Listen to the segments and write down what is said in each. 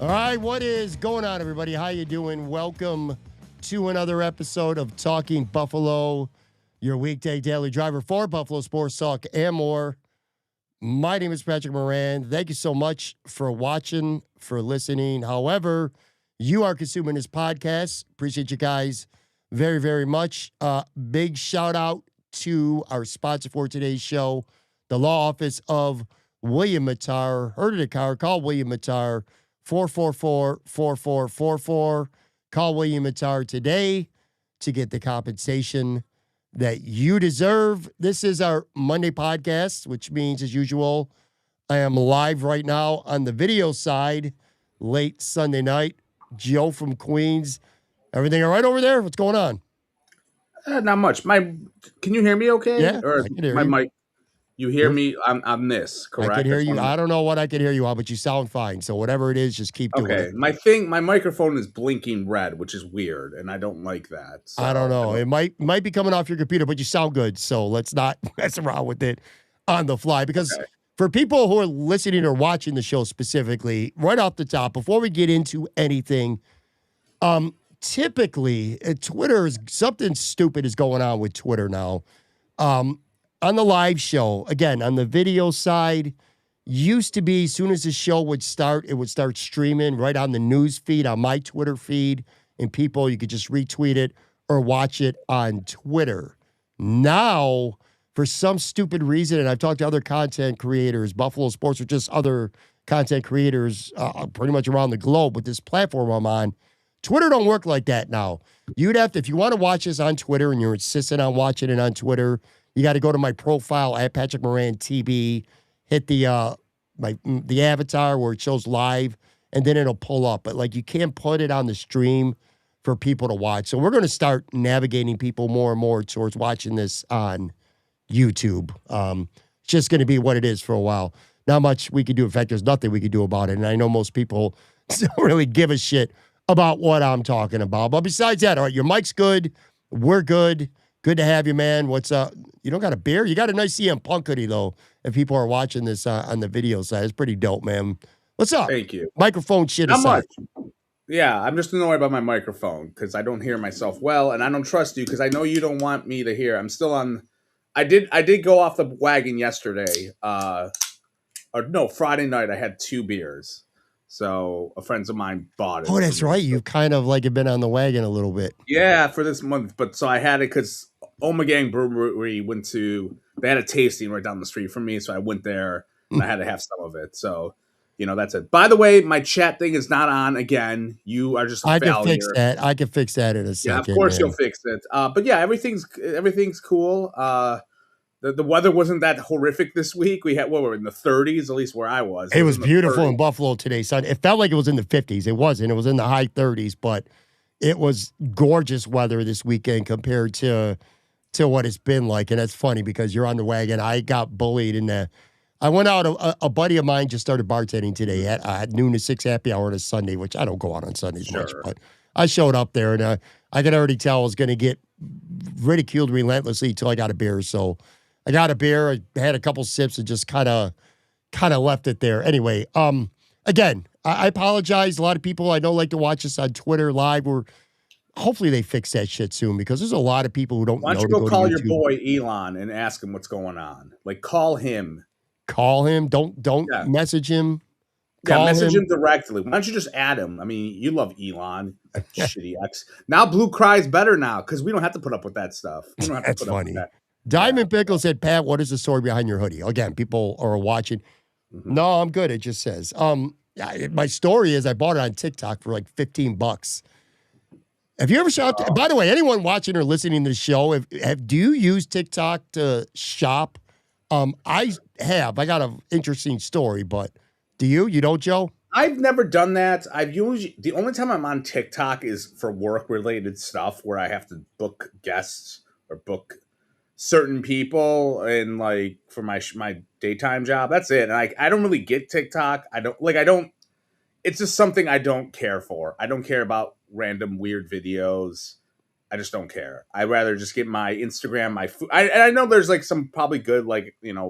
All right, what is going on, everybody? How you doing? Welcome to another episode of Talking Buffalo, your weekday daily driver for Buffalo Sports Talk and more. My name is Patrick Moran. Thank you so much for watching, for listening. However, you are consuming this podcast. Appreciate you guys very, very much. Big shout out to our sponsor for today's show, the law office of William Mattar. Heard of the car? Call William Mattar. 444-4444. Call William Mattar today to get the compensation that you deserve. This is our Monday podcast, which means, as usual, I am live right now on the video side, late Sunday night. Joe from Queens. Everything all right over there? What's going on? Not much. Can you hear me okay? Yeah, Or I can hear my you. mic? You hear me on this, I correct? can hear you. I don't know what I can hear you on, but you sound fine. So whatever it is, just keep doing Okay. it. My microphone is blinking red, which is weird, and I don't like that. So I don't know. It might be coming off your computer, but you sound good. So let's not mess around with it on the fly. Because for people who are listening or watching the show specifically, right off the top, before we get into anything, typically Twitter is something stupid is going on with Twitter now. On the live show, again, on the video side, used to be as soon as the show would start, it would start streaming right on the news feed, on my Twitter feed, and people, you could just retweet it or watch it on Twitter. Now, for some stupid reason, and I've talked to other content creators, Buffalo Sports, or just other content creators pretty much around the globe with this platform I'm on, Twitter don't work like that now. You'd have to, if you want to watch this on Twitter and you're insisting on watching it on Twitter, you got to go to my profile at Patrick Moran TV, hit the avatar where it shows live, and then it'll pull up. But like you can't put it on the stream for people to watch. So we're going to start navigating people more and more towards watching this on YouTube. It's just going to be what it is for a while. Not much we could do. In fact, there's nothing we could do about it. And I know most people don't really give a shit about what I'm talking about. But besides that, all right, your mic's good. We're good. Good to have you, man. What's up? You don't got a beer? You got a nice CM Punk hoodie, though, if people are watching this on the video side. It's pretty dope, man. What's up? Thank you. Microphone shit Not aside. much. Yeah, I'm just annoyed about my microphone because I don't hear myself well, and I don't trust you because I know you don't want me to hear. I'm still on. I did go off the wagon yesterday. Or no, Friday night I had 2 beers. So a friend of mine bought it. Oh, that's right. You've kind of like been on the wagon a little bit. Yeah, for this month. But so I had it because Omegang Brewery they had a tasting right down the street from me. So I went there and I had to have some of it. So, that's it. By the way, my chat thing is not on again. You are just a failure. Can fix that. I can fix that in a second. Yeah, of course you'll fix it. But yeah, everything's cool. The weather wasn't that horrific this week. We were in the 30s, at least where I was. It was beautiful in Buffalo today, son. It felt like it was in the 50s. It wasn't. It was in the high 30s, but it was gorgeous weather this weekend compared to what it's been like. And that's funny because you're on the wagon. I got bullied I went out, a buddy of mine just started bartending today at noon to 6 happy hour on a Sunday, which I don't go out on Sundays much, but I showed up there and I could already tell I was going to get ridiculed relentlessly until I got a beer. So I got a beer, I had a couple sips and just kind of left it there. Anyway, again, I apologize. A lot of people I know like to watch us on Twitter live. Hopefully they fix that shit soon because there's a lot of people who don't know. Why don't you go call your boy Elon and ask him what's going on? Like, call him. Call him. Don't message him. Message him directly. Why don't you just add him? I mean, you love Elon, shitty X. Now Blue Cry's better now because we don't have to put up with that stuff. We don't have to That's put funny. Up with that. Diamond Pickle said, Pat, what is the story behind your hoodie? Again, people are watching. Mm-hmm. No, I'm good. It just says. My story is I bought it on TikTok for like $15. Have you ever shopped? By the way, anyone watching or listening to the show, do you use TikTok to shop? I have. I got an interesting story, but do you? You don't, Joe? I've never done that. The only time I'm on TikTok is for work related stuff where I have to book guests or book certain people and like for my daytime job. That's it. And I don't really get TikTok. It's just something I don't care for. I don't care about random weird videos. I just don't care. I'd rather just get my Instagram, my food. I know there's like some probably good,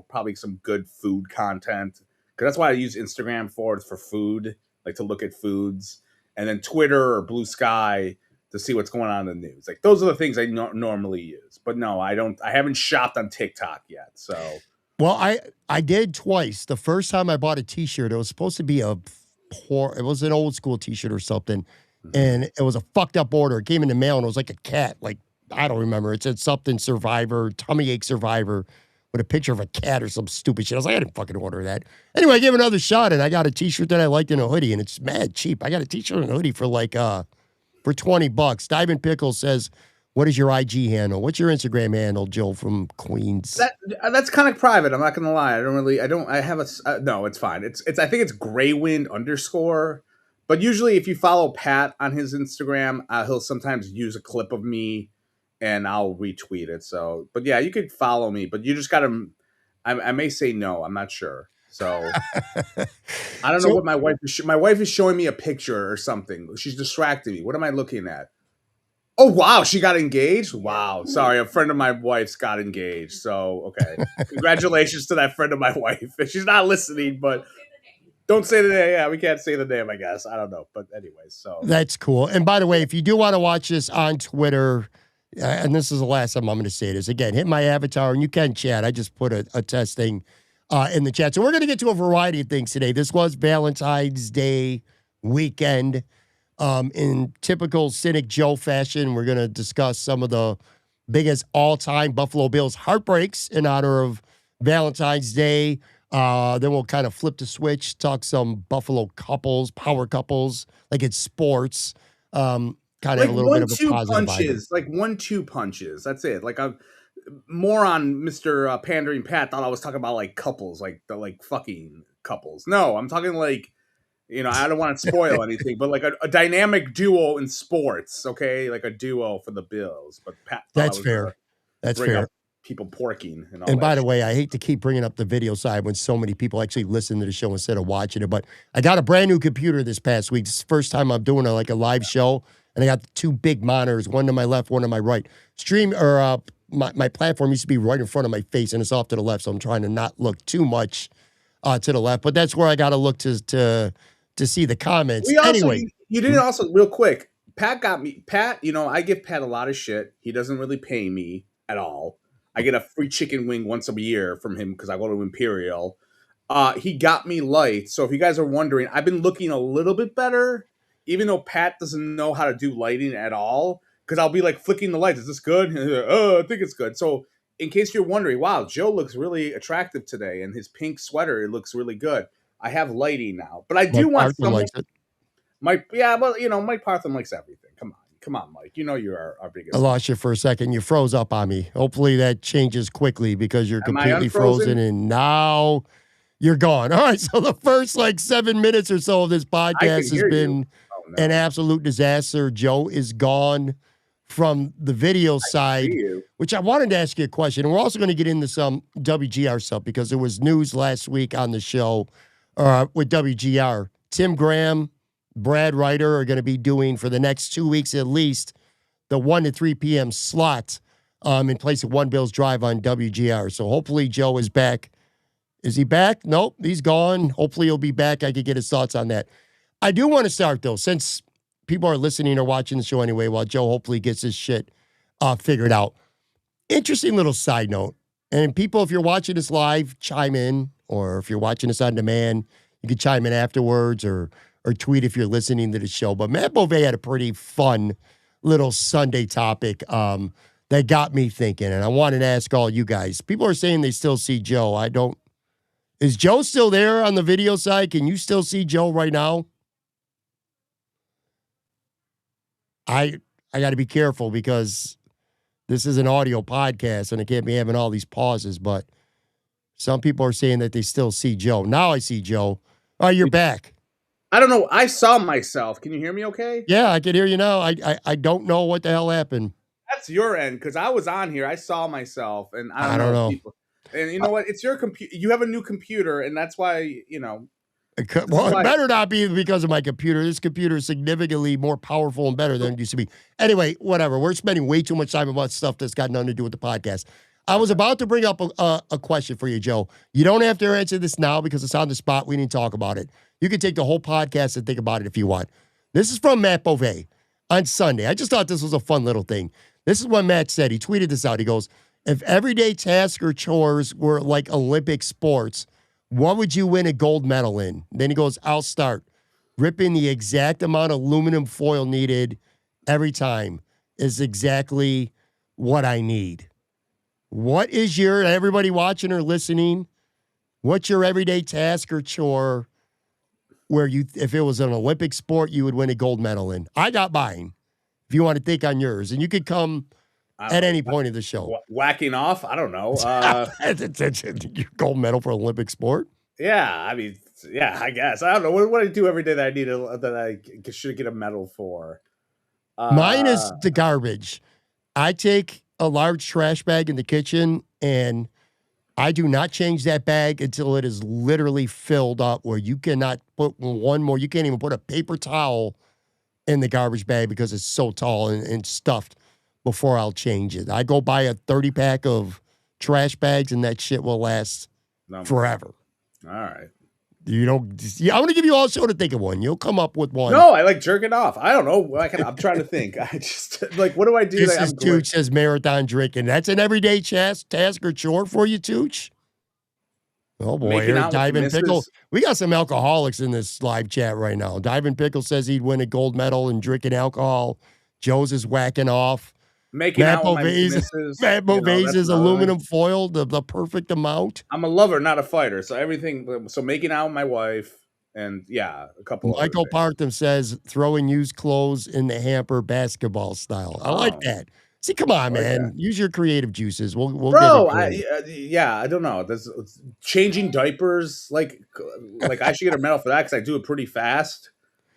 probably some good food content. Because that's why I use Instagram for food, like to look at foods, and then Twitter or Blue Sky to see what's going on in the news. Like those are the things I normally use. But no, I don't. I haven't shopped on TikTok yet. So Well, I did twice. The first time I bought a T-shirt, it was supposed to be it was an old school T-shirt or something, and it was a fucked up order. It came in the mail and it was like a cat. Like I don't remember. It said something Survivor, tummy ache Survivor, with a picture of a cat or some stupid shit. I was like, I didn't fucking order that. Anyway, I gave it another shot and I got a T-shirt that I liked and a hoodie, and it's mad cheap. I got a T-shirt and a hoodie for like for $20. Diamond Pickle says, what is your IG handle? What's your Instagram handle, Joe from Queens? that's kind of private. I'm not gonna lie. I have no, it's fine. It's I think it's Greywind _ but usually if you follow Pat on his Instagram, he'll sometimes use a clip of me and I'll retweet it. So, but yeah, you could follow me, but you just gotta, I may say no. I'm not sure. So I don't know what my wife is. My wife is showing me a picture or something. She's distracting me. What am I looking at? Oh, wow. She got engaged? Wow. Sorry. A friend of my wife's got engaged. So, okay. Congratulations to that friend of my wife. She's not listening, but don't say the name. Yeah, we can't say the name, I guess. I don't know. But anyway, so. That's cool. And by the way, if you do want to watch this on Twitter, and this is the last time I'm going to say this, again, hit my avatar and you can chat. I just put a test thing in the chat. So we're going to get to a variety of things today. This was Valentine's Day weekend. In typical Cynic Joe fashion, we're going to discuss some of the biggest all-time Buffalo Bills heartbreaks in honor of Valentine's Day. Then we'll kind of flip the switch, talk some Buffalo couples, power couples, like it's sports. Kind of like a little bit of a positive punches, like 1-2 punches. That's it. Like a moron, Mr. Pandering Pat thought I was talking about like couples, like the like fucking couples. No, I'm talking like, you know, I don't want to spoil anything, but like a dynamic duo in sports, okay? Like a duo for the Bills. But Pat, that's fair. That's fair. People porking and all. And by the way, I hate to keep bringing up the video side when so many people actually listen to the show instead of watching it, but I got a brand new computer this past week. This is the first time I'm doing a live show, and I got two big monitors, one to my left, one to my right. My platform used to be right in front of my face, and it's off to the left, so I'm trying to not look too much to the left. But that's where I got to look to see the comments. Anyway, you didn't also real quick. Pat got me. Pat, you know, I give Pat a lot of shit. He doesn't really pay me at all. I get a free chicken wing once a year from him because I go to Imperial. He got me lights. So if you guys are wondering, I've been looking a little bit better, even though Pat doesn't know how to do lighting at all. Because I'll be like flicking the lights. Is this good? Oh, I think it's good. So in case you're wondering, wow, Joe looks really attractive today, and his pink sweater, it looks really good. I have lighting now, but I do want someone. Mike Partham likes everything. Come on, Mike. You know you're our biggest. I lost you for a second. You froze up on me. Hopefully that changes quickly because you're completely frozen, and now you're gone. All right. So the first 7 minutes or so of this podcast has been an absolute disaster. Joe is gone from the video side, which I wanted to ask you a question. And we're also going to get into some WGR stuff because there was news last week on the show. With WGR, Tim Graham, Brad Ryder are going to be doing for the next 2 weeks at least the 1 to 3 p.m. slot in place of One Bills Drive on WGR. So hopefully Joe is back. Is he back? Nope, he's gone. Hopefully he'll be back. I could get his thoughts on that. I do want to start though, since people are listening or watching the show anyway, while Joe hopefully gets his shit figured out. Interesting little side note. And people, if you're watching this live, chime in. Or if you're watching this on demand, you can chime in afterwards or tweet if you're listening to the show. But Matt Beauvais had a pretty fun little Sunday topic that got me thinking. And I wanted to ask all you guys. People are saying they still see Joe. I don't. Is Joe still there on the video side? Can you still see Joe right now? I got to be careful because this is an audio podcast and I can't be having all these pauses, but some people are saying that they still see Joe. Now I see Joe. Oh, you're back. I don't know. I saw myself. Can you hear me okay? Yeah, I can hear you now. I don't know what the hell happened. That's your end because I was on here. I saw myself, and I don't know. People, and you know what? It's your computer. You have a new computer, and that's why, you know. It better not be because of my computer. This computer is significantly more powerful and better than it used to be. Anyway, whatever. We're spending way too much time about stuff that's got nothing to do with the podcast. I was about to bring up a question for you, Joe. You don't have to answer this now because it's on the spot. We didn't talk about it. You can take the whole podcast and think about it if you want. This is from Matt Beauvais on Sunday. I just thought this was a fun little thing. This is what Matt said. He tweeted this out. He goes, if everyday tasks or chores were like Olympic sports, what would you win a gold medal in? Then he goes, I'll start. Ripping the exact amount of aluminum foil needed every time is exactly what I need. What is your, everybody watching or listening, what's your everyday task or chore where you, if it was an Olympic sport, you would win a gold medal in? I got mine, if you want to think on yours. And you could come at any point of the show. Whacking off? I don't know. Your gold medal for Olympic sport? Yeah, I mean, yeah, I guess. I don't know. What do I do every day that I need that I should get a medal for? Mine is the garbage. I take a large trash bag in the kitchen and I do not change that bag until it is literally filled up where you cannot put one more. You can't even put a paper towel in the garbage bag because it's so tall and stuffed before I'll change it. I go buy a 30-pack of trash bags and that shit will last forever. All right. You don't. I'm going to give you all show to think of one. You'll come up with one. No, I like jerking off. I don't know. I'm trying to think. I just like, what do I do? This is Tooch says marathon drinking. That's an everyday task or chore for you, Tooch. Oh boy, here Diamond Pickle. We got some alcoholics in this live chat right now. Diamond Pickle says he'd win a gold medal in drinking alcohol. Joe's is whacking off. Making out with my missus. Matt Beauvais' aluminum foil, the perfect amount. I'm a lover, not a fighter. So everything. So making out with my wife, and yeah, a couple. Michael Partham says throwing used clothes in the hamper, basketball style. I like that. See, come on, man. That. Use your creative juices. We'll Bro, I don't know. There's changing diapers. Like I should get a medal for that because I do it pretty fast.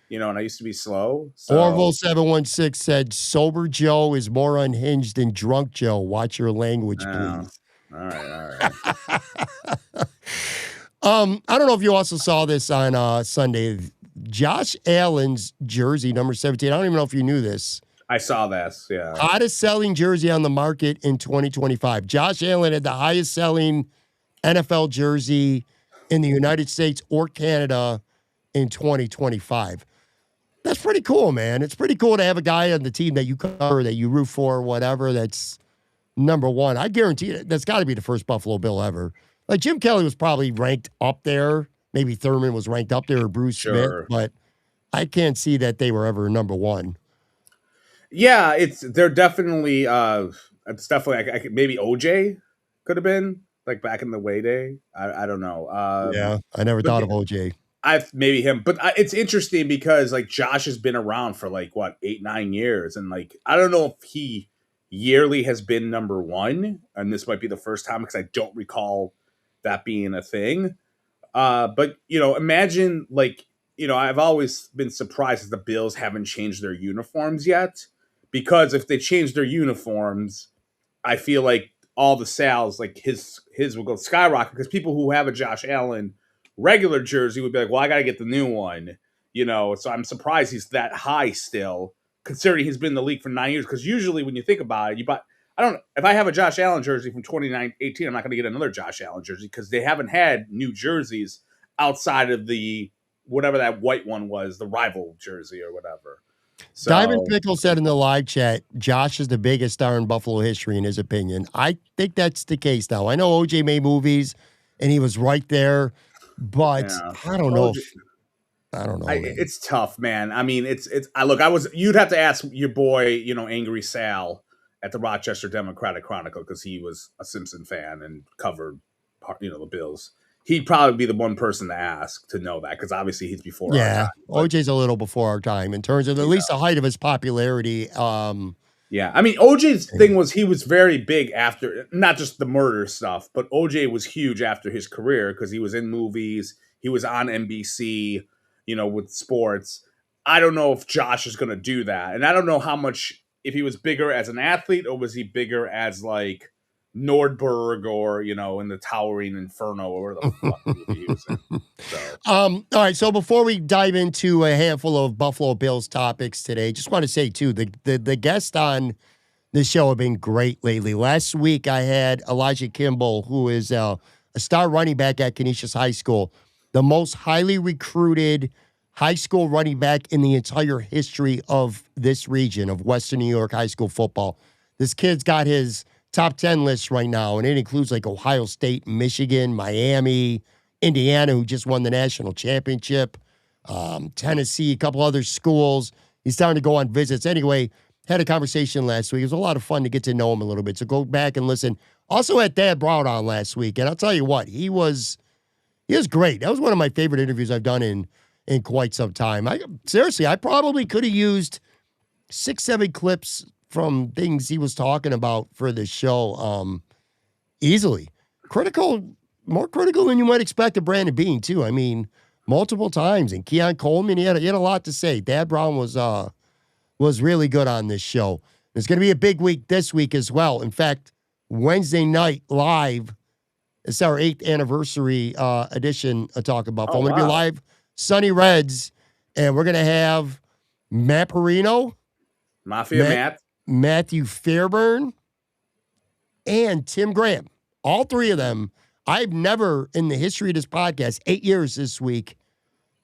You know, and I used to be slow. So. Orville 716 said, sober Joe is more unhinged than drunk Joe. Watch your language, please. All right. I don't know if you also saw this on Sunday. Josh Allen's jersey, number 17. I don't even know if you knew this. I saw this, yeah. Hottest selling jersey on the market in 2025. Josh Allen had the highest selling NFL jersey in the United States or Canada in 2025. That's pretty cool, man. It's pretty cool to have a guy on the team that you cover, that you root for, whatever, that's number one. I guarantee it, that's got to be the first Buffalo Bill ever. Like, Jim Kelly was probably ranked up there. Maybe Thurman was ranked up there or Bruce Smith, but I can't see that they were ever number one. Yeah, they're definitely, it's definitely, maybe OJ could have been, like, back in the way day. I don't know. Yeah, I never thought of OJ. Maybe him, but it's interesting because like Josh has been around for like what 8-9 years, and like I don't know if he yearly has been number one, and this might be the first time because I don't recall that being a thing. But you know, imagine like I've always been surprised that the Bills haven't changed their uniforms yet, because if they change their uniforms, I feel like all the sales like his will go skyrocket because people who have a Josh Allen regular jersey would be like, well, I got to get the new one, so I'm surprised he's that high still, considering he's been in the league for 9 years. Because usually when you think about it, if I have a Josh Allen jersey from 2018, I'm not going to get another Josh Allen jersey because they haven't had new jerseys outside of the whatever that white one was, the rival jersey or whatever. So, Diamond Pickle said in the live chat, Josh is the biggest star in Buffalo history, in his opinion. I think that's the case now. I know OJ made movies and he was right there. But yeah. I don't know. It's tough, man. I mean, you'd have to ask your boy, Angry Sal at the Rochester Democratic Chronicle, because he was a Simpson fan and covered, the Bills. He'd probably be the one person to ask to know that, because obviously he's before our time. OJ's a little before our time in terms of at least the height of his popularity. Yeah, I mean, OJ's thing was he was very big after, not just the murder stuff, but OJ was huge after his career because he was in movies. He was on NBC, with sports. I don't know if Josh is going to do that. And I don't know how much, if he was bigger as an athlete or was he bigger as like Nordberg or, in the Towering Inferno or whatever the fuck he was in. So. All right. So before we dive into a handful of Buffalo Bills topics today, just want to say too, the guest on this show have been great lately. Last week, I had Elijah Kimball, who is a star running back at Canisius High School, the most highly recruited high school running back in the entire history of this region of Western New York high school football. This kid's got his top 10 list right now, and it includes like Ohio State, Michigan, Miami, Indiana, who just won the national championship, Tennessee, a couple other schools. He's starting to go on visits. Anyway, had a conversation last week. It was a lot of fun to get to know him a little bit. So go back and listen. Also had Dad Brown on last week, and I'll tell you what, he was great. That was one of my favorite interviews I've done in quite some time. Seriously, I probably could have used 6-7 clips from things he was talking about for this show easily. More critical than you might expect of Brandon Beane, too. I mean, multiple times. And Keon Coleman, he had a lot to say. Dad Brown was really good on this show. It's going to be a big week this week as well. In fact, Wednesday night live, it's our 8th anniversary edition of Talk About. I'm going to be live, Sunny Reds, and we're going to have Matt Perino, Matt, Matthew Fairburn, and Tim Graham. All three of them. I've never, in the history of this podcast, 8 years this week,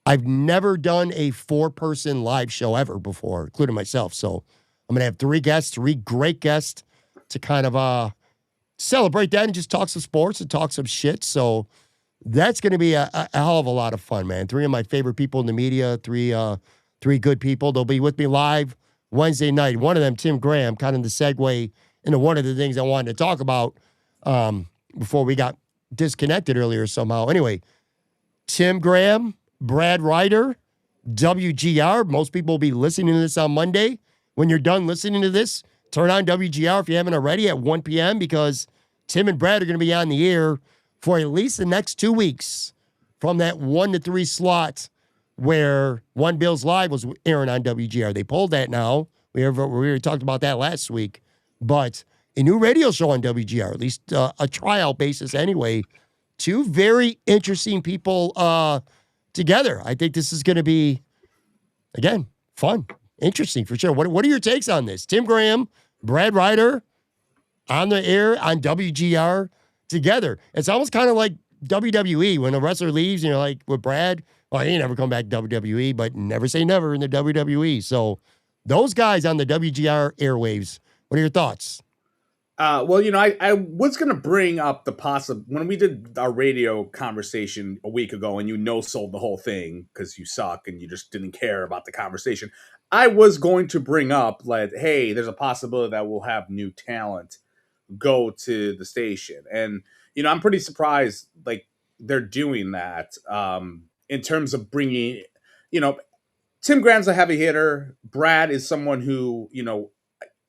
I've never done a 4-person live show ever before, including myself. So I'm going to have 3 great guests to kind of celebrate that and just talk some sports and talk some shit. So that's going to be a hell of a lot of fun, man. 3 of my favorite people in the media, 3 good people. They'll be with me live Wednesday night. One of them, Tim Graham, kind of the segue into one of the things I wanted to talk about before we got disconnected earlier somehow. Anyway, Tim Graham, Brad Ryder, WGR. Most people will be listening to this on Monday. When you're done listening to this, turn on WGR if you haven't already at 1 p.m. because Tim and Brad are going to be on the air for at least the next 2 weeks from that 1 to 3 slot where One Bills Live was airing on WGR. They pulled that now. We already talked about that last week. But a new radio show on WGR, at least a tryout basis anyway. 2 very interesting people together. I think this is going to be, again, fun, interesting for sure. What are your takes on this? Tim Graham, Brad Ryder on the air on WGR together. It's almost kind of like WWE when a wrestler leaves and you're like, with Brad, well, he ain't never come back to WWE, but never say never in the WWE. So those guys on the WGR airwaves, what are your thoughts? Well, I was going to bring up the when we did our radio conversation a week ago and sold the whole thing because you suck and you just didn't care about the conversation. I was going to bring up like, hey, there's a possibility that we'll have new talent go to the station. And, I'm pretty surprised like they're doing that in terms of bringing, Tim Graham's a heavy hitter. Brad is someone who,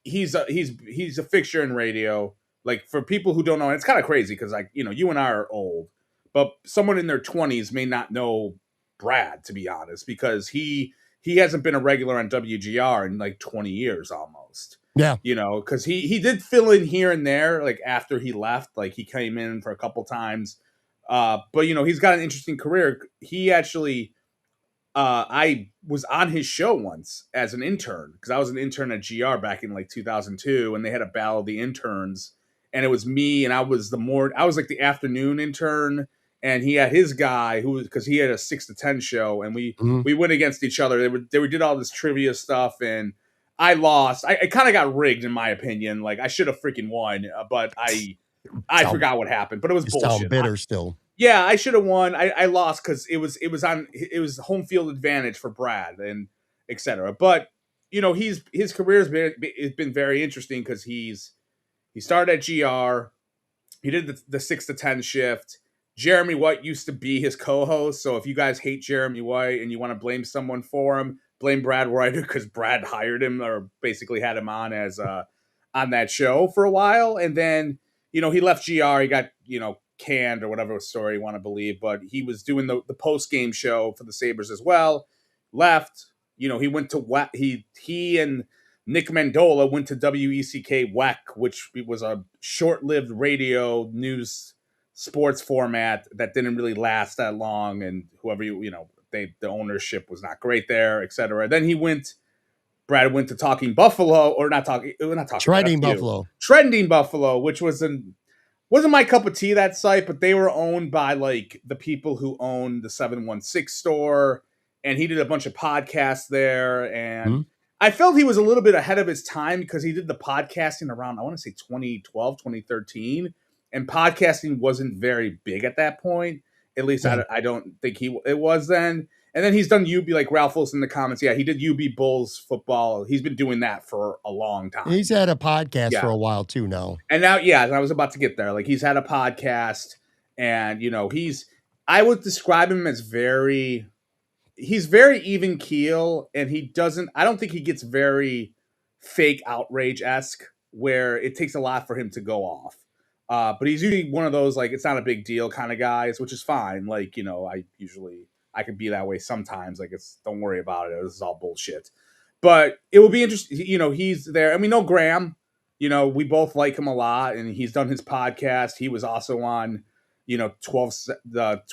he's a fixture in radio. Like for people who don't know, and it's kind of crazy because like, you and I are old, but someone in their 20s may not know Brad, to be honest, because he hasn't been a regular on WGR in like 20 years almost. Yeah. Because he did fill in here and there, like after he left, like he came in for a couple times. But he's got an interesting career. He actually I was on his show once as an intern because I was an intern at GR back in like 2002, and they had a battle of the interns, and it was me, and I was like the afternoon intern, and he had his guy because he had a 6 to 10 show, and we went against each other. They did all this trivia stuff, and I lost. I kind of got rigged in my opinion. Like I should have freaking won, but I forgot what happened. But it was bullshit. Sound bitter still. Yeah, I should have won. I lost because it was home field advantage for Brad and etc. But his career has been very interesting because he started at GR. He did the 6 to 10 shift. Jeremy White used to be his co-host. So if you guys hate Jeremy White and you want to blame someone for him, blame Brad Ryder because Brad hired him or basically had him on as on that show for a while. And then, he left GR. He got, canned or whatever story you want to believe. But he was doing the post-game show for the Sabres as well. Left. He went to he and Nick Mandola went to WECK WEC, which was a short-lived radio news sports format that didn't really last that long, and whoever the ownership was not great there, etc. Then he went Brad went to Talking Buffalo, or not talking Trending Buffalo. Trending Buffalo, which wasn't my cup of tea, that site, but they were owned by like the people who owned the 716 store, and he did a bunch of podcasts there, and I felt he was a little bit ahead of his time because he did the podcasting around, I want to say 2012, 2013, and podcasting wasn't very big at that point. At least I don't think it was then. And then he's done UB, like Ralph Wilson in the comments. Yeah, he did UB Bulls football. He's been doing that for a long time. He's had a podcast for a while too now. And now, I was about to get there. Like, he's had a podcast, and I would describe him as he's very even keel, and I don't think he gets very fake outrage-esque where it takes a lot for him to go off. But he's usually one of those, like, it's not a big deal kind of guys, which is fine. Like, I could be that way sometimes. Like, don't worry about it. This is all bullshit. But it will be interesting. He's there. And we know Graham. We both like him a lot, and he's done his podcast. He was also on, 12, what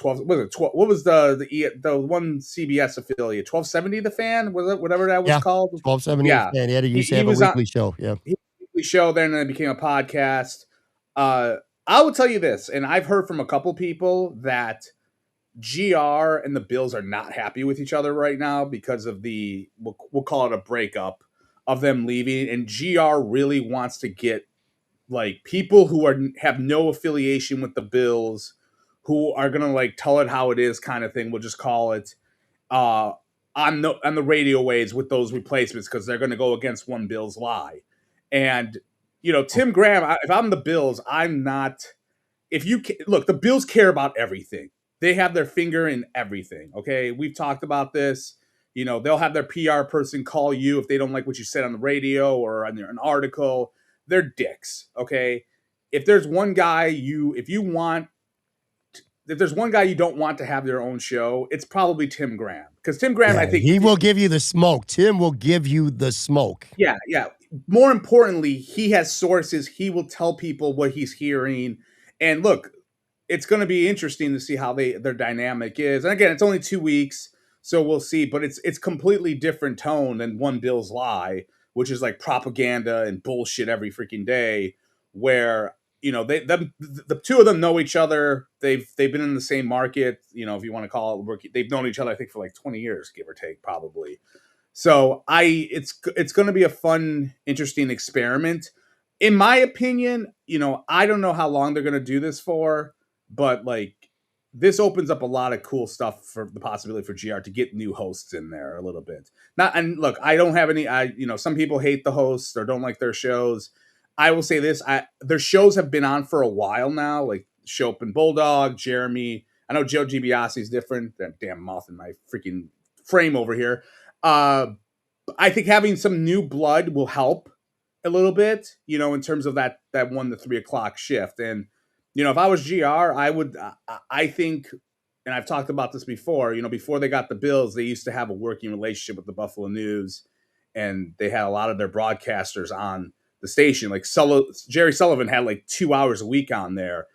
was the one CBS affiliate, 1270 The Fan? Was it whatever that was called? 1270 The Fan. He used to have a weekly show. Yeah. He had a weekly show there, and then it became a podcast. I will tell you this, and I've heard from a couple people that GR and the Bills are not happy with each other right now because of we'll call it a breakup of them leaving, and GR really wants to get like people who have no affiliation with the Bills, who are gonna like tell it how it is kind of thing. We'll just call it on the radio waves with those replacements, because they're gonna go against one Bills lie. And Tim Graham, if I'm the Bills, I'm not. Look, the Bills care about everything. They have their finger in everything. Okay, we've talked about this. They'll have their PR person call you if they don't like what you said on the radio or on an article. They're dicks. Okay, if there's one guy you don't want to have their own show, it's probably Tim Graham, because Tim Graham, I think he will give you the smoke. Tim will give you the smoke. Yeah. More importantly, he has sources. He will tell people what he's hearing. And look, it's going to be interesting to see how their dynamic is. And again, it's only 2 weeks, so we'll see. But it's completely different tone than One Bills Lie, which is like propaganda and bullshit every freaking day. Where the two of them know each other. They've been in the same market. If you want to call it working, they've known each other, I think, for like 20 years, give or take, probably. So it's going to be a fun, interesting experiment. In my opinion, I don't know how long they're going to do this for. But like, this opens up a lot of cool stuff for the possibility for GR to get new hosts in there a little bit. And look, I don't have any. Some people hate the hosts or don't like their shows. I will say this: their shows have been on for a while now. Like Shope and Bulldog, Jeremy. I know Joe DiBiase is different. That damn moth in my freaking frame over here. I think having some new blood will help a little bit. In terms of that 1 to 3 o'clock shift. And if I was GR, I think, and I've talked about this before, before they got the Bills, they used to have a working relationship with the Buffalo News, and they had a lot of their broadcasters on the station. Like Jerry Sullivan had like 2 hours a week on there.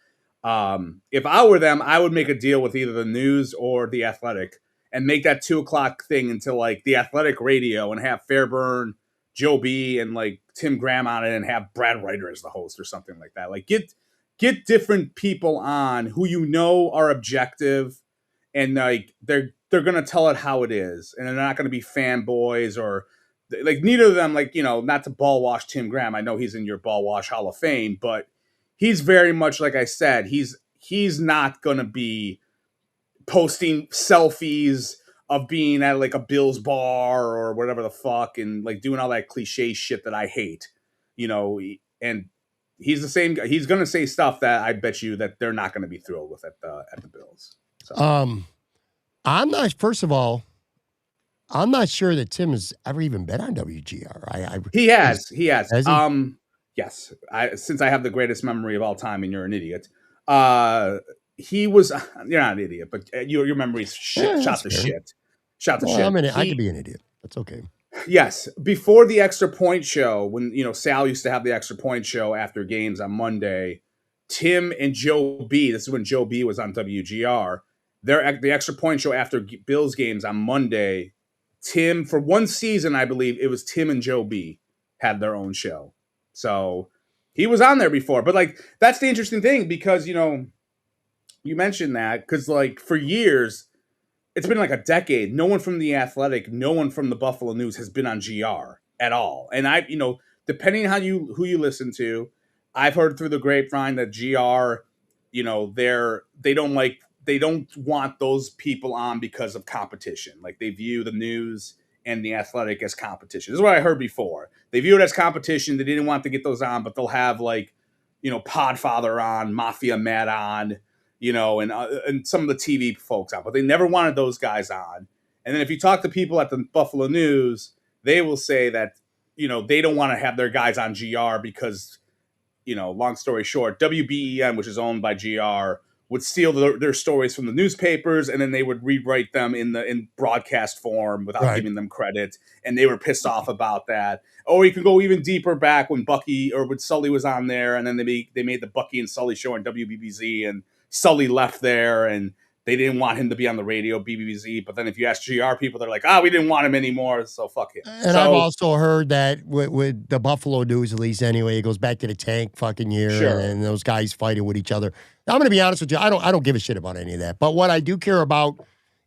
If I were them, I would make a deal with either the News or the Athletic and make that 2 o'clock thing into like the Athletic radio and have Fairburn, Joe B, and like Tim Graham on it, and have Brad Ryder as the host or something like that. Like get different people on who are objective, and like they're gonna tell it how it is, and they're not gonna be fanboys or like neither of them. Like not to ball wash Tim Graham. I know he's in your ball wash Hall of Fame, but he's very much, like I said, he's not gonna be posting selfies of being at like a Bills bar or whatever the fuck, and like doing all that cliche shit that I hate, and he's the same guy. He's going to say stuff that I bet you that they're not going to be thrilled with at the Bills. So. First of all, I'm not sure that Tim has ever even been on WGR. He has. Has he? Yes. Since I have the greatest memory of all time, and you're an idiot. He was. You're not an idiot, but your memory's shit. Shot to shit. Shit. I could be an idiot. That's okay. Yes. Before the Extra Point Show, when Sal used to have the Extra Point Show after games on Monday, Tim and Joe B. This is when Joe B. was on WGR. The Extra Point Show after Bills games on Monday, Tim, for one season, I believe it was Tim and Joe B had their own show. So he was on there before. But like, that's the interesting thing because, you know, you mentioned that because like for years, it's been like a decade. No one from The Athletic, no one from the Buffalo News has been on GR at all. And I, you know, depending on who you listen to, I've heard through the grapevine that GR, you know, they don't want those people on because of competition. Like they view the news and The Athletic as competition. This is what I heard before. They view it as competition. They didn't want to get those on, but they'll have like, you know, Podfather on, Mafia Matt on, you know, and some of the TV folks on, but they never wanted those guys on. And then if you talk to people at the Buffalo News, they will say that, you know, they don't want to have their guys on GR because, you know, long story short, WBEN, which is owned by GR, would steal their stories from the newspapers, and then they would rewrite them in broadcast form without giving them credit. And they were pissed off about that. Or you can go even deeper back when Bucky or when Sully was on there, and then they made the Bucky and Sully show on WBBZ, and Sully left there, and they didn't want him to be on the radio, BBBZ. But then if you ask GR people, they're like, we didn't want him anymore, so fuck it. And I've also heard that with the Buffalo News, at least anyway, it goes back to the tank fucking year, and those guys fighting with each other. I'm going to be honest with you. I don't give a shit about any of that. But what I do care about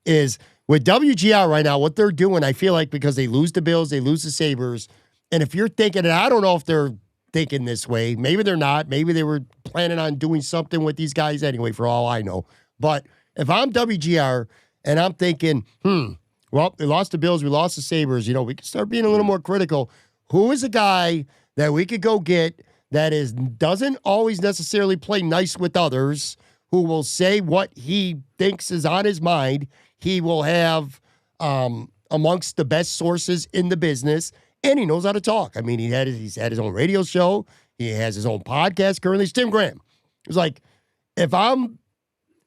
is with WGR right now, what they're doing, I feel like because they lose the Bills, they lose the Sabres. And if you're thinking, and I don't know if they're thinking this way, maybe they're not. Maybe they were planning on doing something with these guys anyway, for all I know. But if I'm WGR and I'm thinking, well, we lost the Bills, we lost the Sabres, you know, we can start being a little more critical. Who is a guy that we could go get that doesn't always necessarily play nice with others, who will say what he thinks is on his mind? He will have amongst the best sources in the business, and he knows how to talk. I mean, he's had his own radio show. He has his own podcast currently. It's Tim Graham. It's like, if I'm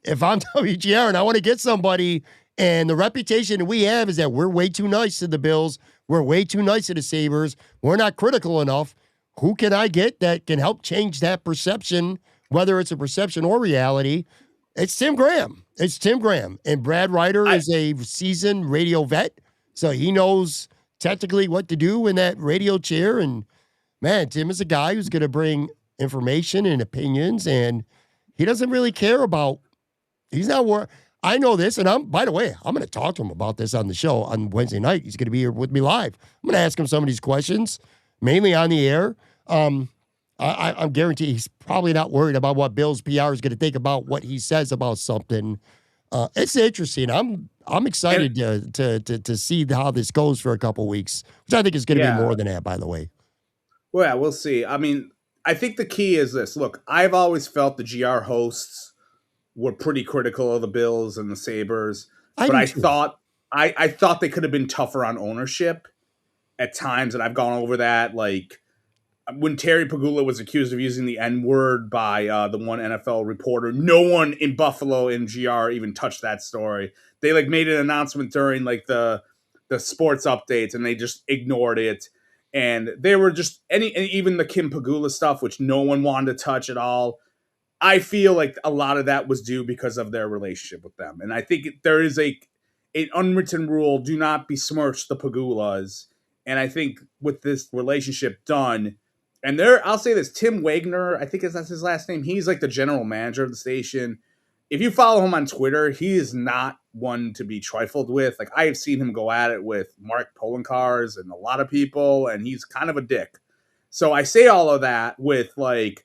WGR and I want to get somebody, and the reputation that we have is that we're way too nice to the Bills, we're way too nice to the Sabres, we're not critical enough, who can I get that can help change that perception, whether it's a perception or reality? It's Tim Graham. It's Tim Graham. And Brad Ryder is a seasoned radio vet, so he knows technically what to do in that radio chair. And, man, Tim is a guy who's going to bring information and opinions, and he doesn't really care about – he's not worried. I know this, and by the way, I'm going to talk to him about this on the show on Wednesday night. He's going to be here with me live. I'm going to ask him some of these questions, mainly on the air. I'm guaranteed he's probably not worried about what Bill's PR is going to think about what he says about something. It's interesting. I'm excited to see how this goes for a couple weeks, which I think is going to be more than that, by the way. Well, yeah, we'll see. I mean, I think the key is this. Look, I've always felt the GR hosts were pretty critical of the Bills and the Sabres, but I thought they could have been tougher on ownership at times, and I've gone over that. Like when Terry Pagula was accused of using the N-word by the one NFL reporter, no one in Buffalo and GR even touched that story. They like made an announcement during like the sports updates, and they just ignored it. And they were just even the Kim Pagula stuff, which no one wanted to touch at all. I feel like a lot of that was due because of their relationship with them. And I think there is an unwritten rule, do not besmirch the Pagulas. And I think with this relationship done, and I'll say this, Tim Wagner, I think that's his last name. He's like the general manager of the station. If you follow him on Twitter, he is not one to be trifled with. Like I have seen him go at it with Mark Polenkars and a lot of people, and he's kind of a dick. So I say all of that with like,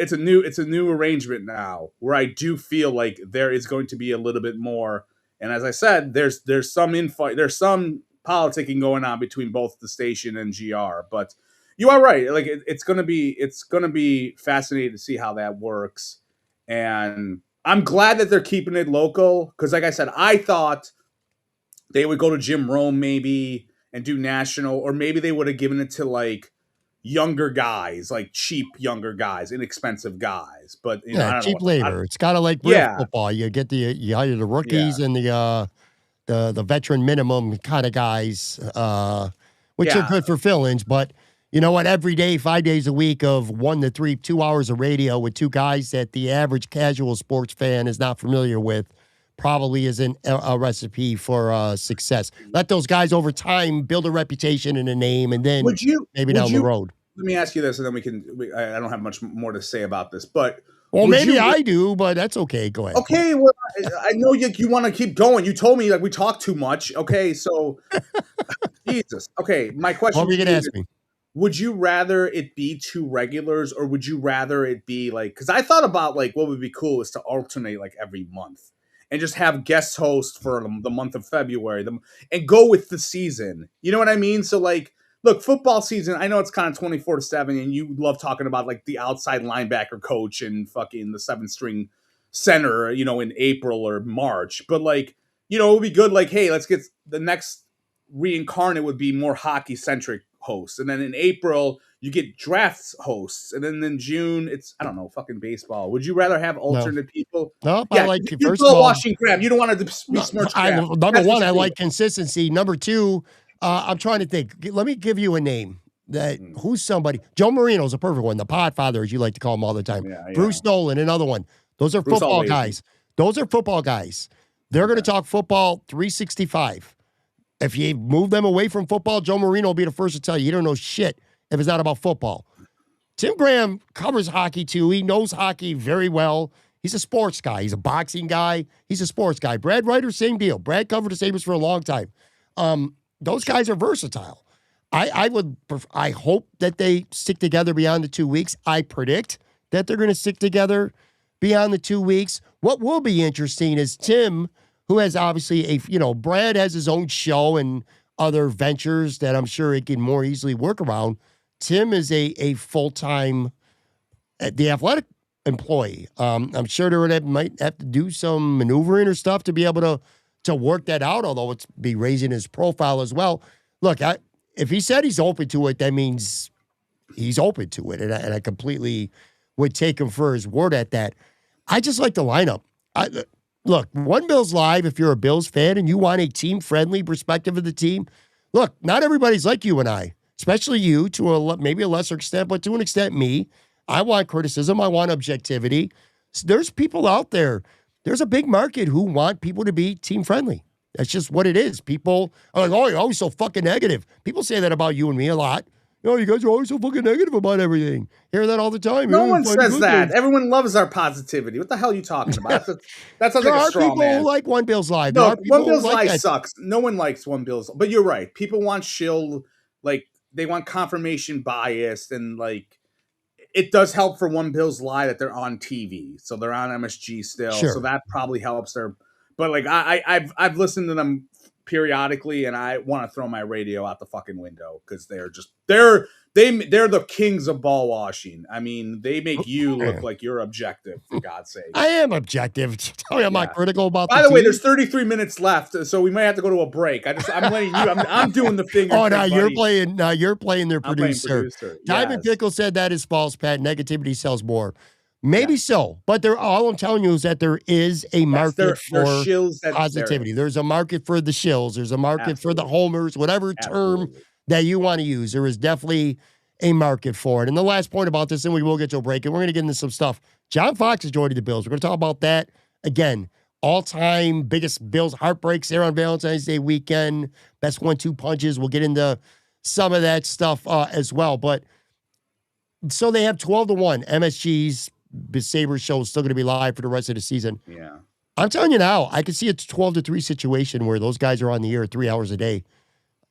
it's a new arrangement now where I do feel like there is going to be a little bit more. And as I said, there's some infight, there's some politicking going on between both the station and GR. But you are right. Like it's gonna be fascinating to see how that works. And I'm glad that they're keeping it local because, like I said, I thought they would go to Jim Rome maybe and do national, or maybe they would have given it to like younger guys, like cheap younger guys, inexpensive guys. But you know, I don't cheap know. labor. It's kind of like real football. You get you hire the rookies and the veteran minimum kind of guys, which are good for fill-ins. But you know what? Every day, 5 days a week of 1 to 2 hours of radio with two guys that the average casual sports fan is not familiar with probably isn't a recipe for success. Let those guys over time build a reputation and a name, and then maybe would down the you, road. let me ask you this, and then I don't have much more to say about this, but Well, would maybe you, I do, but that's okay. Go ahead. okay, well, I know you want to keep going. You told me like we talk too much. Okay, so Jesus. Okay, my What question were you to gonna you ask is, me? would you rather it be two regulars, or would you rather it be like, because I thought about like what would be cool is to alternate like every month and just have guest hosts for the month of February and go with the season. You know what I mean? So like, look, football season, I know it's kind of 24/7 and you love talking about like the outside linebacker coach and fucking the 7th string center, in April or March. But like, it would be good. Like, hey, let's get the next reincarnate would be more hockey centric hosts, and then in April you get drafts hosts, and then in June it's, I don't know, fucking baseball. Would you rather have No, alternate people? no. I Yeah, like you're first of Bill all. Washington Graham. You don't want to No, besmirch I Graham. number That's what one, I you're like doing. consistency. Number two, I'm trying to think. Let me give you a name that Mm. who's somebody. Joe Marino's a perfect one. The Podfather, as you like to call him all the time. Yeah. Bruce Nolan, another one. Those are Bruce football always. guys. Those are football guys. They're going to Okay. talk football 365. If you move them away from football, Joe Marino will be the first to tell you don't know shit if it's not about football. Tim Graham covers hockey too. He knows hockey very well. He's a sports guy. He's a boxing guy. He's a sports guy. Brad Ryder, same deal. Brad covered the Sabres for a long time. Those guys are versatile. I hope that they stick together beyond the 2 weeks. I predict that they're going to stick together beyond the 2 weeks. What will be interesting is Tim, who has obviously Brad has his own show and other ventures that I'm sure he can more easily work around. Tim is a full-time The Athletic employee. I'm sure they might have to do some maneuvering or stuff to be able to work that out, although it's be raising his profile as well. Look, if he said he's open to it, that means he's open to it, and I completely would take him for his word at that. I just like the lineup. Look, One Bills Live, if you're a Bills fan and you want a team-friendly perspective of the team, look, not everybody's like you and I, especially you to maybe a lesser extent, but to an extent me. I want criticism. I want objectivity. So there's people out there. There's a big market who want people to be team-friendly. That's just what it is. People are like, oh, you're always so fucking negative. People say that about you and me a lot. You guys are always so fucking negative about everything. Hear that all the time. No one says that. Everyone loves our positivity. What the hell are you talking about? That sounds There like a are straw people man. who like One Bills Live. No, There are people One Bills who like Live that. sucks. No one likes One Bills, but you're right. People want shill, like they want confirmation bias, and like it does help for One Bills Live that they're on TV, so they're on MSG still, so Sure. that probably helps their. But like I've listened to them periodically, and I want to throw my radio out the fucking window because they're the kings of ball washing. I mean, they make you look like you're objective, for God's sake. I am objective. Tell me I'm not critical about By the the way, team. there's 33 minutes left, so we might have to go to a break. I'm letting you. I'm doing the finger. Oh, trick, you're buddy. playing. Now you're playing their I'm playing producer. producer. Diamond Yes. Pickle said that is false, Pat. Negativity sells more. Maybe so, but all I'm telling you is that there is a market They're for shills that positivity. There's a market for the shills. There's a market for the Absolutely. homers, whatever term Absolutely. that you want to use. There is definitely a market for it. And the last point about this, and we will get to a break, and we're going to get into some stuff. John Fox is joining the Bills. We're going to talk about that again. All-time biggest Bills heartbreaks there on Valentine's Day weekend. Best 1-2 punches. We'll get into some of that stuff as well. But so they have 12-1. MSG's Sabres show is still going to be live for the rest of the season. Yeah. I'm telling you now, I could see a 12-3 situation where those guys are on the air 3 hours a day,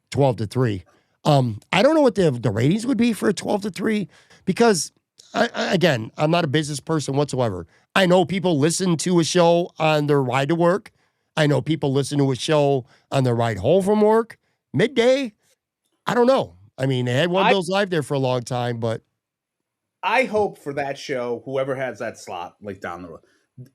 12-3. I don't know what the ratings would be for a 12-3 because, again, I'm not a business person whatsoever. I know people listen to a show on their ride to work. I know people listen to a show on their ride home from work. Midday, I don't know. I mean, they had One Bills Live there for a long time, but I hope for that show, whoever has that slot, like down the road,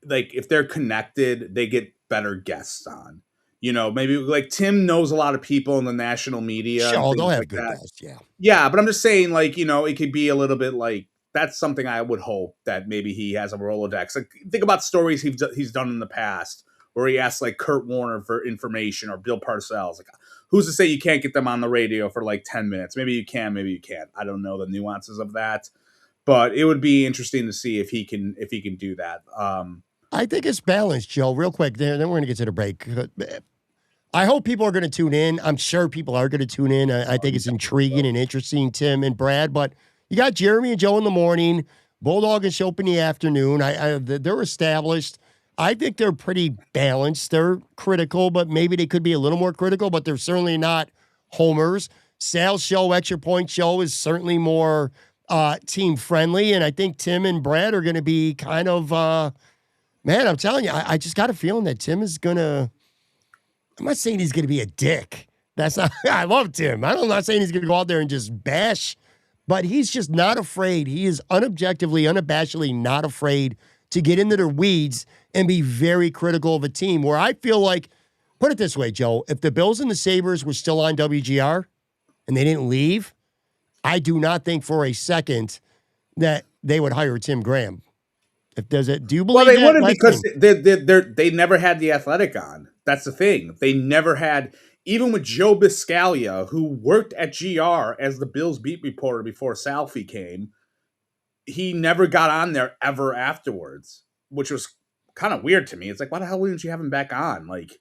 like if they're connected, they get better guests on. Maybe like Tim knows a lot of people in the national media. sure, they'll have like good that. guests, yeah. Yeah, but I'm just saying, like, it could be a little bit like that's something I would hope that maybe he has a Rolodex. Like, think about stories he's done in the past where he asks like Kurt Warner for information or Bill Parcells. Like, who's to say you can't get them on the radio for like 10 minutes? Maybe you can, maybe you can't. I don't know the nuances of that, but it would be interesting to see if he can do that. I think it's balanced, Joe. Real quick, then we're going to get to the break. I hope people are going to tune in. I'm sure people are going to tune in. I think it's intriguing and interesting, Tim and Brad. But you got Jeremy and Joe in the morning, Bulldog and Shope in the afternoon. They're established. I think they're pretty balanced. They're critical, but maybe they could be a little more critical, but they're certainly not homers. Sal's show, Extra Point Show, is certainly more team friendly. And I think Tim and Brad are going to be kind of, man, I'm telling you, I just got a feeling that Tim is going to, I'm not saying he's going to be a dick. That's not, I love Tim. I'm not saying he's going to go out there and just bash, but he's just not afraid. He is unabashedly not afraid to get into the weeds and be very critical of a team where I feel like, put it this way, Joe, if the Bills and the Sabres were still on WGR and they didn't leave, I do not think for a second that they would hire Tim Graham. If there's a, do you believe Well, they that? wouldn't because they never had the Athletic on. That's the thing. They never had, even with Joe Biscaglia, who worked at GR as the Bills beat reporter before Salfie came, he never got on there ever afterwards, which was kind of weird to me. It's like, why the hell wouldn't you have him back on? Like,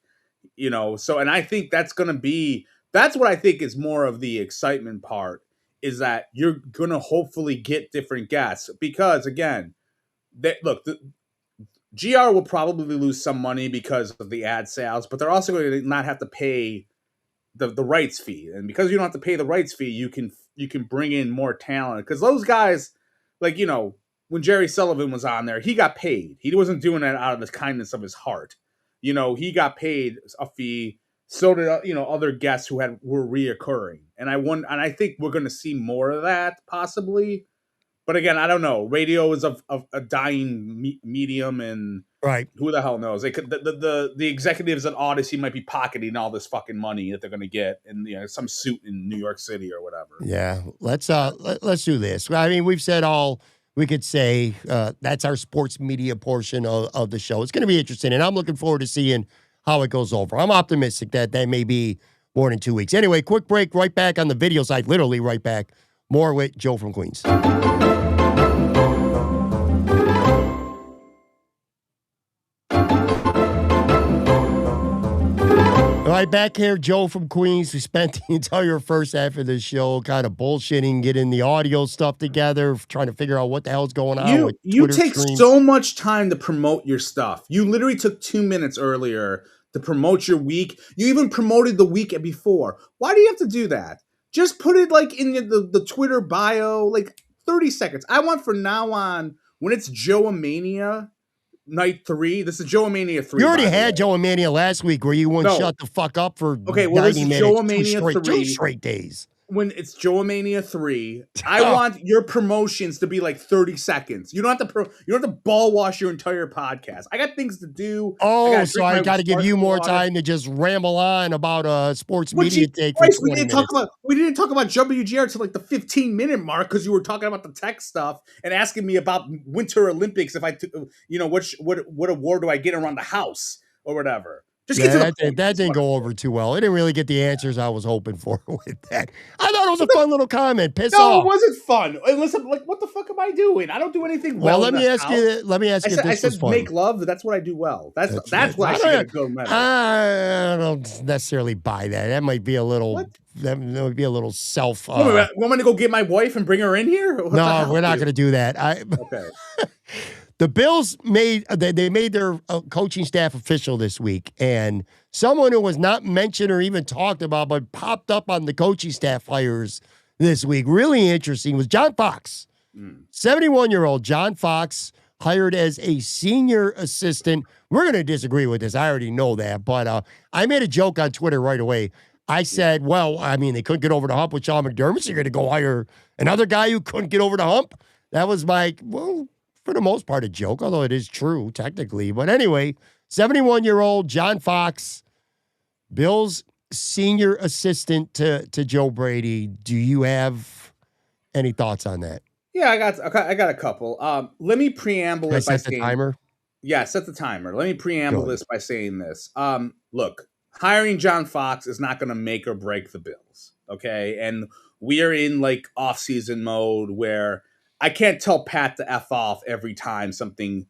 you know, so, and I think that's going to be, that's what I think is more of the excitement part, is that you're going to hopefully get different guests because, again, the GR will probably lose some money because of the ad sales, but they're also going to not have to pay the rights fee. And because you don't have to pay the rights fee, you can bring in more talent. Because those guys, like, you know, when Jerry Sullivan was on there, he got paid. He wasn't doing that out of the kindness of his heart. You know, he got paid a fee. So did, you know, other guests who were reoccurring. And I think we're going to see more of that possibly. But again, I don't know. Radio is a dying medium, and Right. Who the hell knows? They could the executives at Odyssey might be pocketing all this fucking money that they're going to get in, you know, some suit in New York City or whatever. Yeah, let's do this. I mean, we've said all we could say. That's our sports media portion of the show. It's going to be interesting, and I'm looking forward to seeing how it goes over. I'm optimistic that may be more than 2 weeks. Anyway, quick break. Right back on the video side. Literally right back. More with Joe from Queens. All right, back here, Joe from Queens. We spent the entire first half of the show kind of bullshitting, getting the audio stuff together, trying to figure out what the hell's going on with You Twitter take streams. so much time to promote your stuff. You literally took 2 minutes earlier to promote your week. You even promoted the week before. Why do you have to do that? Just put it like in the Twitter bio, like 30 seconds. I want from now on, when it's Joe-Mania night 3, this is Joe-Mania 3. You already had Joe-Mania last week where you wouldn't shut the fuck up for 90 minutes, Joe-Mania 3. 2 straight days. When it's Joe-Mania 3, I want your promotions to be like 30 seconds. You don't have to ball wash your entire podcast. I got things to do. Oh, so I got to give you more time to just ramble on about a sports media take for 20 minutes. We didn't talk about WGR till like the 15-minute mark because you were talking about the tech stuff and asking me about Winter Olympics if I took, you know, what award do I get around the house or whatever. That didn't go over too well. I didn't really get the answers I was hoping for with that. I thought it was a fun little comment. Piss off. No, it wasn't fun. Listen, like, what the fuck am I doing? I don't do anything well. Let me ask you if this I said was fun. make love. That's what I do well. That's what I should get a gold medal. I don't necessarily buy that. That might be a little. What? That would be a little self. Want me to go get my wife and bring her in here? No, we're not going to do that. Okay. The Bills made their coaching staff official this week, and someone who was not mentioned or even talked about but popped up on the coaching staff hires this week, really interesting, was John Fox. 71-year-old John Fox hired as a senior assistant. We're going to disagree with this. I already know that, but I made a joke on Twitter right away. I said, well, I mean, they couldn't get over the hump with Sean McDermott, so you're going to go hire another guy who couldn't get over the hump? That was my, well, for the most part, a joke, although it is true, technically. But anyway, 71-year-old John Fox, Bill's senior assistant to Joe Brady. Do you have any thoughts on that? Yeah, I got a couple. Let me preamble it by saying... set the timer? Yeah, set the timer. Let me preamble this by saying this. Look, hiring John Fox is not going to make or break the Bills, okay? And we are in, like, off-season mode where... I can't tell Pat to F off every time something,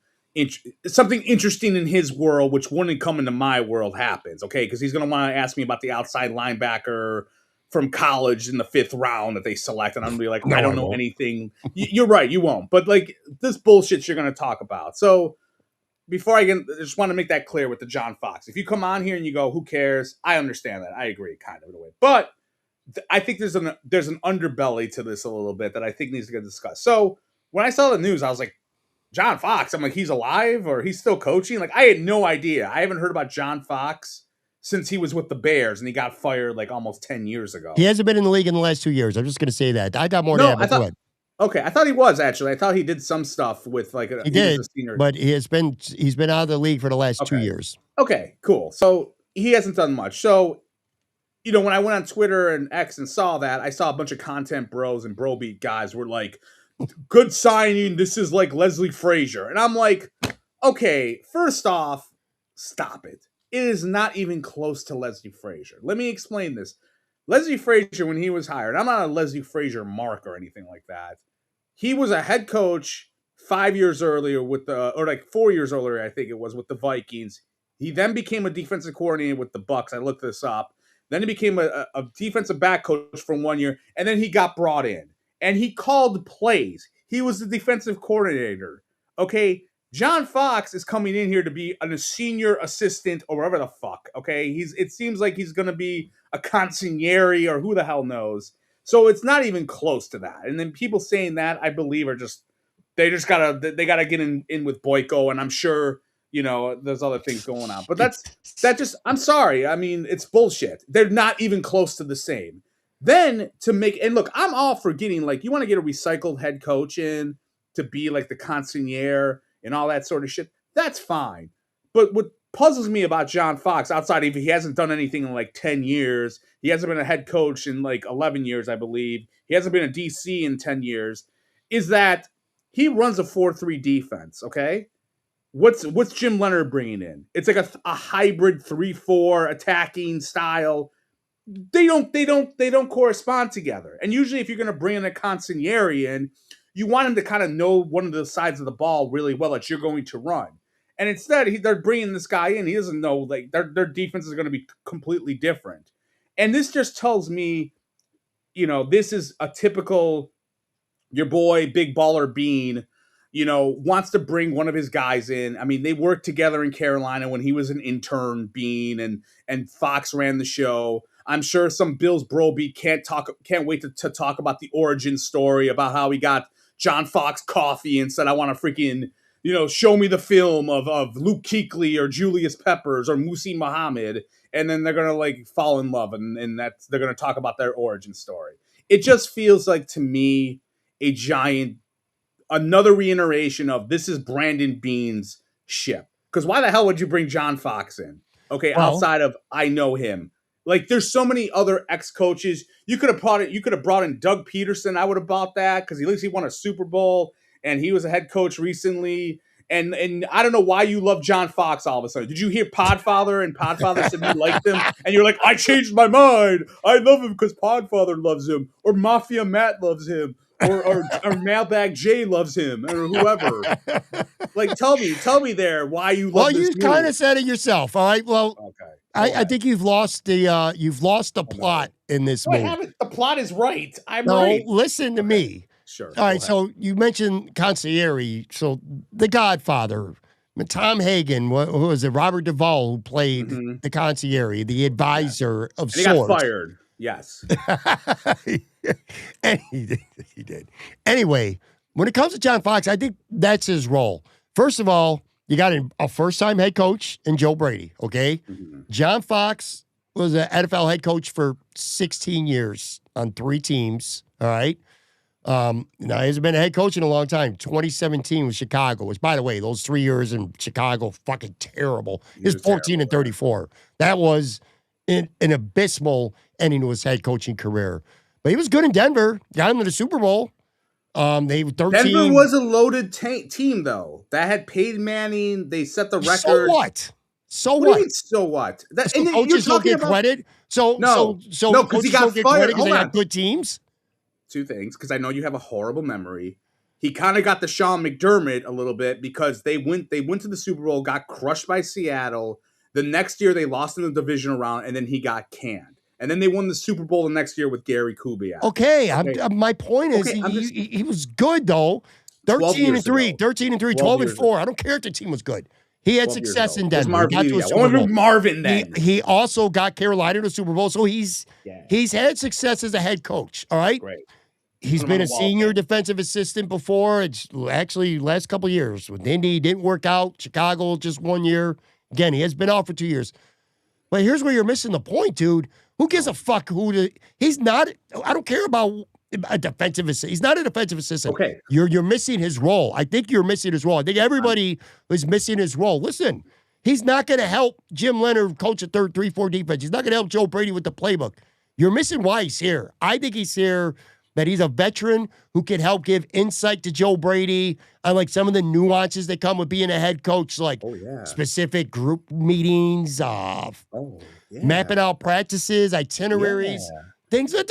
something interesting in his world, which wouldn't come into my world, happens. Okay, because he's going to want to ask me about the outside linebacker from college in the 5th round that they select, and I'm going to be like, No, I don't know anything. You're right, you won't. But like this bullshit you're going to talk about. So before I just want to make that clear with the John Fox. If you come on here and you go, who cares? I understand that. I agree, kind of in a way, but I think there's an underbelly to this a little bit that I think needs to get discussed. So when I saw the news, I was like, John Fox. I'm like, he's alive or he's still coaching? Like, I had no idea. I haven't heard about John Fox since he was with the Bears and he got fired like almost 10 years ago. He hasn't been in the league in the last 2 years. I'm just going to say that. I got more to add, but go ahead. Okay, I thought he was actually. I thought he did some stuff with like he did, was a senior. But he's been out of the league for the last 2 years. Okay, cool. So he hasn't done much. So, you know, when I went on Twitter and X and saw that, I saw a bunch of content bros and bro beat guys were like, good signing. This is like Leslie Frazier. And I'm like, okay, first off, stop it. It is not even close to Leslie Frazier. Let me explain this. Leslie Frazier, when he was hired, I'm not a Leslie Frazier mark or anything like that. He was a head coach 5 years earlier or like 4 years earlier, I think it was, with the Vikings. He then became a defensive coordinator with the Bucks. I looked this up. Then he became a defensive back coach for 1 year, and then he got brought in. And he called plays. He was the defensive coordinator. Okay, John Fox is coming in here to be a senior assistant or whatever the fuck. Okay, it seems like he's going to be a consigliere or who the hell knows. So it's not even close to that. And then people saying that, I believe, are just they gotta get in with Boyko, and I'm sure, you know, there's other things going on. But I'm sorry. I mean, it's bullshit. They're not even close to the same. Then and look, I'm all for getting, like, you want to get a recycled head coach in to be like the consigliere and all that sort of shit. That's fine. But what puzzles me about John Fox, outside of he hasn't done anything in like 10 years, he hasn't been a head coach in like 11 years, I believe. He hasn't been a DC in 10 years, is that he runs a 4-3 defense, okay? What's Jim Leonard bringing in? It's like a hybrid 3-4 attacking style. They don't correspond together. And usually if you're going to bring in a consigliere in, you want him to kind of know one of the sides of the ball really well that you're going to run. And instead, they're bringing this guy in. He doesn't know, like, their defense is going to be completely different. And this just tells me, you know, this is a typical, your boy, Big Baller Bean, you know, wants to bring one of his guys in. I mean, they worked together in Carolina when he was an intern, Bean, and Fox ran the show. I'm sure some Bills bro beat can't wait to talk about the origin story about how he got John Fox coffee and said, I want to freaking, you know, show me the film of Luke Kuechly or Julius Peppers or Musi Muhammad. And then they're going to like fall in love and they're going to talk about their origin story. It just feels like, to me, another reiteration of this is Brandon Bean's ship. Because why the hell would you bring John Fox in? Okay, outside of I know him. Like, there's so many other ex-coaches. You could have brought in Doug Peterson. I would have bought that because at least he won a Super Bowl and he was a head coach recently. And I don't know why you love John Fox all of a sudden. Did you hear Podfather? And Podfather said you liked him, and you're like, I changed my mind. I love him because Podfather loves him, or Mafia Matt loves him, or Mailbag Jay loves him, or whoever. Like, tell me there why you love. Well, you kind of said it yourself. All right. Well, okay. I think you've lost the plot in this movie. I haven't. The plot is right. Listen to me. Sure. All right. So you mentioned consigliere. So The Godfather, Tom Hagen, who was it? Robert Duvall, who played the consigliere, the advisor of sorts. He got fired. Yes. And he did. Anyway, when it comes to John Fox, I think that's his role. First of all, you got a first-time head coach in Joe Brady, okay? Mm-hmm. John Fox was an NFL head coach for 16 years on 3 teams, all right? Now, he hasn't been a head coach in a long time. 2017 with Chicago, which, by the way, those 3 years in Chicago, fucking terrible. He's 14 and 34. That was an abysmal ending to his head coaching career. But he was good in Denver. Got him to the Super Bowl. They 13. Denver was a loaded team, though. That had Peyton Manning. They set the record. So what? So what? Do you mean, so what? So coaches don't get credit? No, because he got fired. Because they got good teams? 2 things, because I know you have a horrible memory. He kind of got the Sean McDermott a little bit because they went to the Super Bowl, got crushed by Seattle. The next year they lost in the divisional round, and then he got canned. And then they won the Super Bowl the next year with Gary Kubiak. Okay, my point is he was good though. 13-3, 13-3, 12-4. I don't care if the team was good. He had success in Denver. Marvin then. He also got Carolina to the Super Bowl, so he's had success as a head coach. All right. Great. He's been a senior defensive assistant before. It's actually last couple of years with Indy didn't work out. Chicago just 1 year. Again, he has been out for 2 years. But here's where you're missing the point, dude. Who gives a fuck he's not. I don't care about a defensive assistant. He's not a defensive assistant. Okay. You're missing his role. I think you're missing his role. I think everybody is missing his role. Listen, he's not going to help Jim Leonard coach a 3-4 defense. He's not going to help Joe Brady with the playbook. You're missing why he's here. I think he's here that he's a veteran who can help give insight to Joe Brady on like some of the nuances that come with being a head coach, like specific group meetings, mapping out practices, itineraries, things that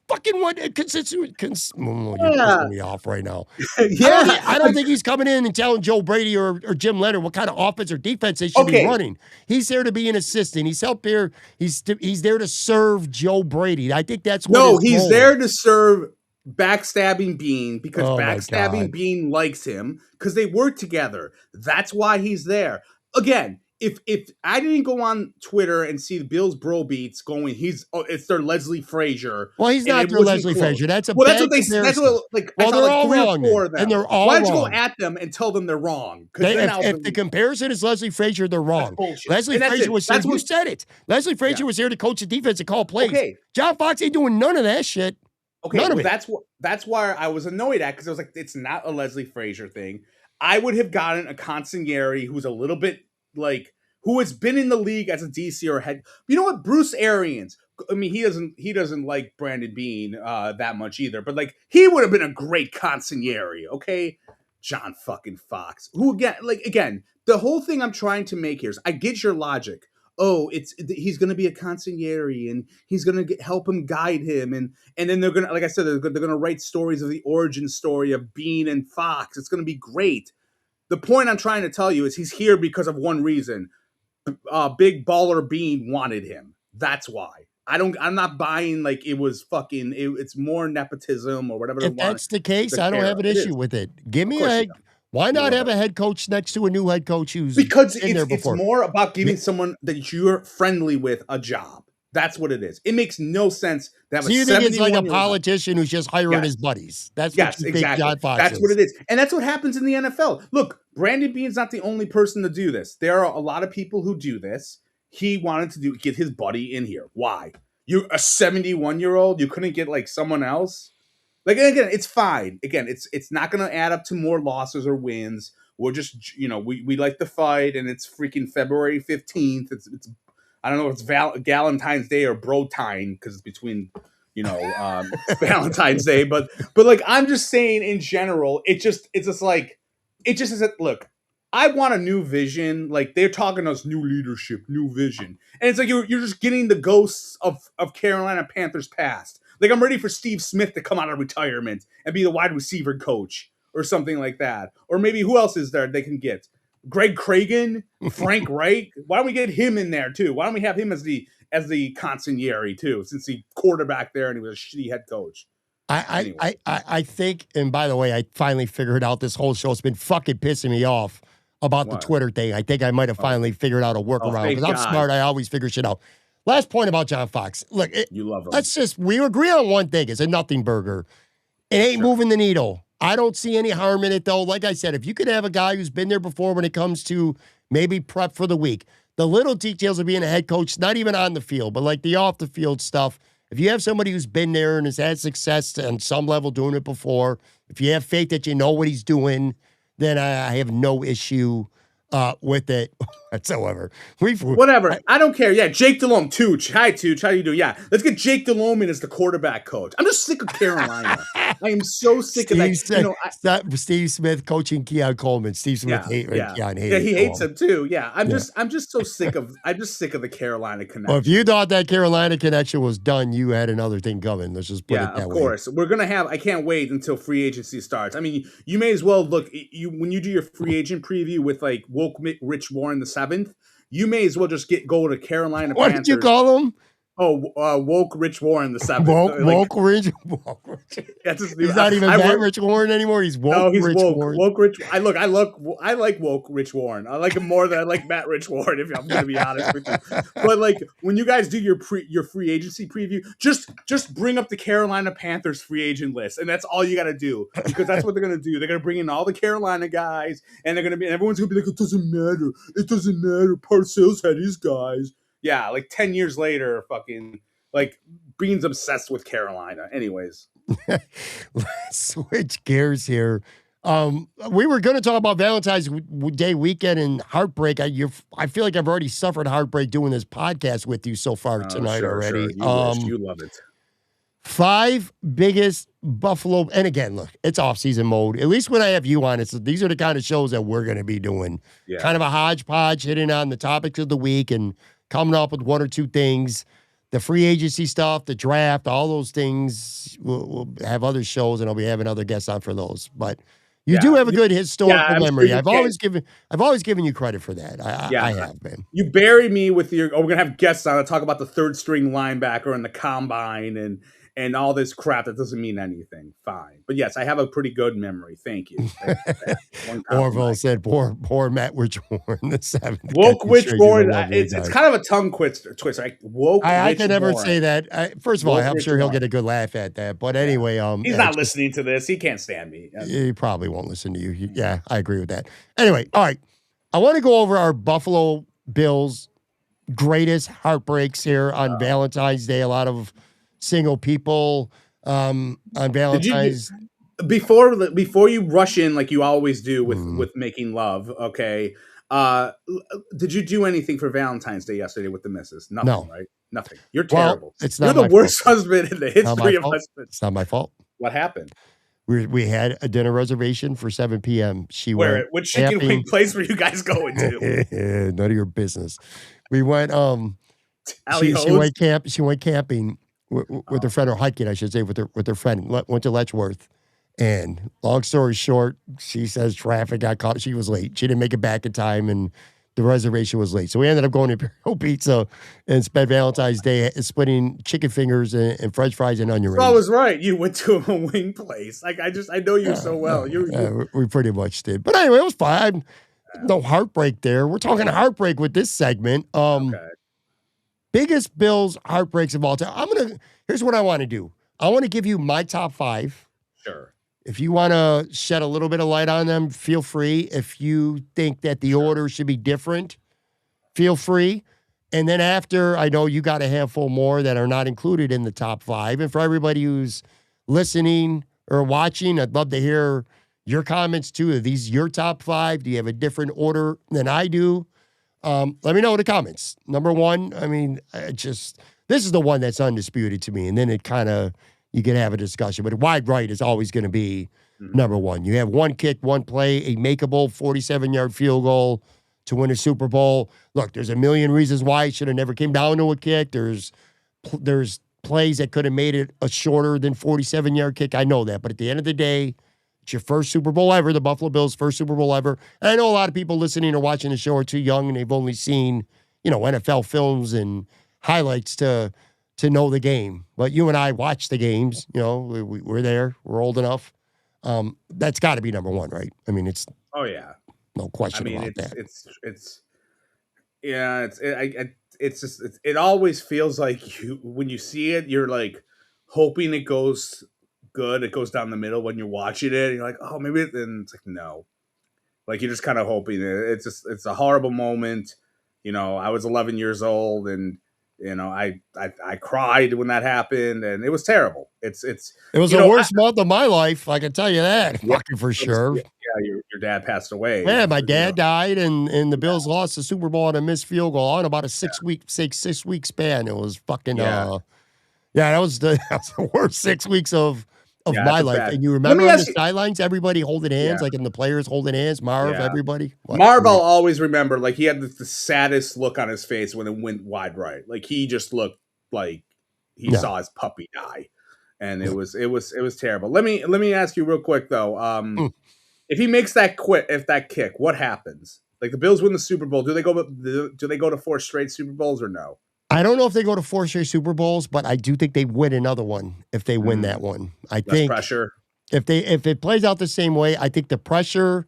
fucking what you're pissing me off right now. I don't think he's coming in and telling Joe Brady or Jim Leonard what kind of offense or defense they should be running. He's there to be an assistant. He's helped here. He's there to serve Joe Brady. I think that's what he's there to serve Backstabbing Bean because Backstabbing Bean likes him because they work together. That's why he's there. Again, if I didn't go on Twitter and see the Bills bro beats going, it's their Leslie Frazier. Well, he's not their Leslie Frazier. That's a bad that's what they. That's what they're all wrong. And they're all Why don't you go at them and tell them they're wrong? If the comparison is Leslie Frazier, they're wrong. Leslie Frazier was here. You said it. Leslie Frazier was here to coach the defense and call plays. Okay. John Fox ain't doing none of that shit. Okay, none of it. That's why I was annoyed at because I was like, it's not a Leslie Frazier thing. I would have gotten a consigliere who's a little bit like who has been in the league as a DC or head. You know what, Bruce Arians. I mean, he doesn't like Brandon Bean that much either. But like, he would have been a great consigliere. Okay, John fucking Fox. Who again, the whole thing I'm trying to make here is I get your logic. Oh, he's going to be a consigliere and he's going to help him guide him. And then they're going to, like I said, they're going to write stories of the origin story of Bean and Fox. It's going to be great. The point I'm trying to tell you is he's here because of one reason. Big baller Bean wanted him. That's why. I'm not buying like it was fucking, it's more nepotism or whatever. If that's the case, I don't have an issue with it. Give me why not have a head coach next to a new head coach who's been there before? It's more about giving someone that you're friendly with a job. That's what it is. It makes no sense to have you think it's like a politician who's just hiring his buddies. That's what you think John Fox That's what it is. And that's what happens in the NFL. Look, Brandon Bean's not the only person to do this. There are a lot of people who do this. He wanted to get his buddy in here. Why? You're a 71-year-old. You couldn't get like someone else. Like, again, it's fine. Again, it's not going to add up to more losses or wins. We're just, we like the fight, and it's freaking February 15th. It's I don't know if it's Valentine's Day or Brotine because it's between, Valentine's Day. But like, I'm just saying in general, it just isn't. Look, I want a new vision. Like they're talking to us, new leadership, new vision, and it's like you're just getting the ghosts of Carolina Panthers past. Like, I'm ready for Steve Smith to come out of retirement and be the wide receiver coach or something like that. Or maybe who else is there they can get? Greg Cragen, Frank Reich. Why don't we get him in there too? Why don't we have him as the consigliere too, since he quarterback there and he was a shitty head coach? I think, and by the way, I finally figured out this whole show. It's been fucking pissing me off about the Twitter thing. I think I might have finally figured out a workaround because I'm smart. I always figure shit out. Last point about John Fox. Look, you love him. We agree on one thing. It's a nothing burger. It ain't moving the needle. I don't see any harm in it, though. Like I said, if you could have a guy who's been there before when it comes to maybe prep for the week, the little details of being a head coach, not even on the field, but like the off the field stuff. If you have somebody who's been there and has had success on some level doing it before, if you have faith that you know what he's doing, then I have no issue with it whatsoever. Whatever. I don't care. Yeah, Jake Delhomme, Tooch. Hi, Tooch. How you doing? Yeah, let's get Jake Delhomme in as the quarterback coach. I'm just sick of Carolina. I am so sick of that. Steve Smith coaching Keon Coleman. Steve Smith Keon hated. Yeah, he hates him too. Yeah, I'm just so sick of. I'm just sick of the Carolina connection. Well, if you thought that Carolina connection was done, you had another thing coming. Let's just put it that way. Yeah, of course. We're gonna have. I can't wait until free agency starts. I mean, you may as well look. When you do your free agent preview with like woke Rich Warren the 7th. You may as well just go to Carolina what Panthers. Did you call him? Oh, woke Rich Warren the 7th. Woke Rich. That's his new, he's not even that Rich Warren anymore. He's woke. No, he's Rich woke. Warren. Woke Rich. I like woke Rich Warren. I like him more than I like Matt Rich Warren. If I'm going to be honest with you, but like when you guys do your free agency preview, just bring up the Carolina Panthers free agent list, and that's all you got to do because that's what they're going to do. They're going to bring in all the Carolina guys, and everyone's going to be like, it doesn't matter. It doesn't matter. Parcells had his guys. Yeah, like 10 years later, fucking like Bean's obsessed with Carolina. Anyways, let's switch gears here. We were going to talk about Valentine's Day weekend and heartbreak. I feel like I've already suffered heartbreak doing this podcast with you so far tonight already. Sure. You love it. 5 biggest Buffalo, and again, look, it's off-season mode. At least when I have you on, these are the kind of shows that we're going to be doing. Yeah. Kind of a hodgepodge, hitting on the topics of the week and coming up with 1 or 2 things. The free agency stuff, the draft, all those things. We'll have other shows, and I'll be having other guests on for those. But you do have a good historical memory. I've always given you credit for that. I have been. You bury me with your. Oh, we're gonna have guests on to talk about the 3rd string linebacker and the combine and all this crap that doesn't mean anything. Fine. But yes, I have a pretty good memory. Thank you. Orville said, poor Matt Rich Warren the 7th. Woke Rich Warren. It's kind of a tongue twister. Right? Woke I can never say that. First of all, I'm sure he'll get a good laugh at that. But anyway, he's not listening to this. He can't stand me. He probably won't listen to you. Yeah, I agree with that. Anyway, all right. I want to go over our Buffalo Bills greatest heartbreaks here on Valentine's Day. A lot of single people on Valentine's. Before you rush in like you always do with making love, okay? Did you do anything for Valentine's Day yesterday with the missus? Nothing, no. Right? Nothing. You're terrible. It's not. You're the worst husband in the history of husbands. It's not my fault. What happened? We had a dinner rereservation for 7 p.m. Which chicken wing place were you guys going to? None of your business. We went. She went camping with her friend, or hiking, I should say, with her friend. Went to Letchworth. And long story short, she says traffic got caught. She was late. She didn't make it back in time, and the reservation was late. So we ended up going to Imperial Pizza and spent Valentine's Day splitting chicken fingers and French fries and onion rings. I was right. You went to a wing place. Like I know you so well. We pretty much did. But anyway, it was fine. No heartbreak there. We're talking heartbreak with this segment. Okay. Biggest Bills heartbreaks of all time. Here's what I want to do. I want to give you my top 5. Sure. If you want to shed a little bit of light on them, feel free. If you think that the order should be different, feel free. And then after, I know you got a handful more that are not included in the top 5. And for everybody who's listening or watching, I'd love to hear your comments too. Are these your top 5? Do you have a different order than I do? Let me know in the comments. Number 1, this is the one that's undisputed to me. And then it kind of, you can have a discussion, but wide right is always going to be number 1. You have one kick, one play, a makeable 47-yard field goal to win a Super Bowl. Look, there's a million reasons why it should have never came down to a kick. There's plays that could have made it a shorter than 47-yard kick. I know that, but at the end of the day, it's your first Super Bowl ever, the Buffalo Bills' first Super Bowl ever. And I know a lot of people listening or watching the show are too young, and they've only seen, NFL films and highlights to know the game. But you and I watch the games. We're there. We're old enough. That's got to be number 1, right? It's no question about that. It always feels like when you see it, you're like hoping it goes good. It goes down the middle when you're watching it. And you're like, oh, maybe. Then it's like, no. Like you're just kind of hoping it. It's a horrible moment. I was 11 years old and. I cried when that happened, and it was terrible. It was the worst month of my life. I can tell you that, for sure. your dad passed away. Yeah, my You know. dad died, and the Bills lost the Super Bowl on a missed field goal on about a 6-week span. It was fucking yeah, that was the worst 6 weeks of Yeah, my that's a life. bad. And you Let remember me on the ask you. sidelines, everybody holding hands, Yeah, like and the players holding hands, Marv, yeah. everybody. What? Marv, I'll always remember. Like he had the saddest look on his face when it went wide right. Like he just looked like he Yeah. saw his puppy die, and it was terrible. Let me ask you real quick though. Mm. If he makes that kick, what happens? Like the Bills win the Super Bowl, do they go to 4 straight Super Bowls or no? I don't know if they go to 4 straight Super Bowls, but I do think they win another one if they win that one. I Less think pressure. if it plays out the same way, I think the pressure,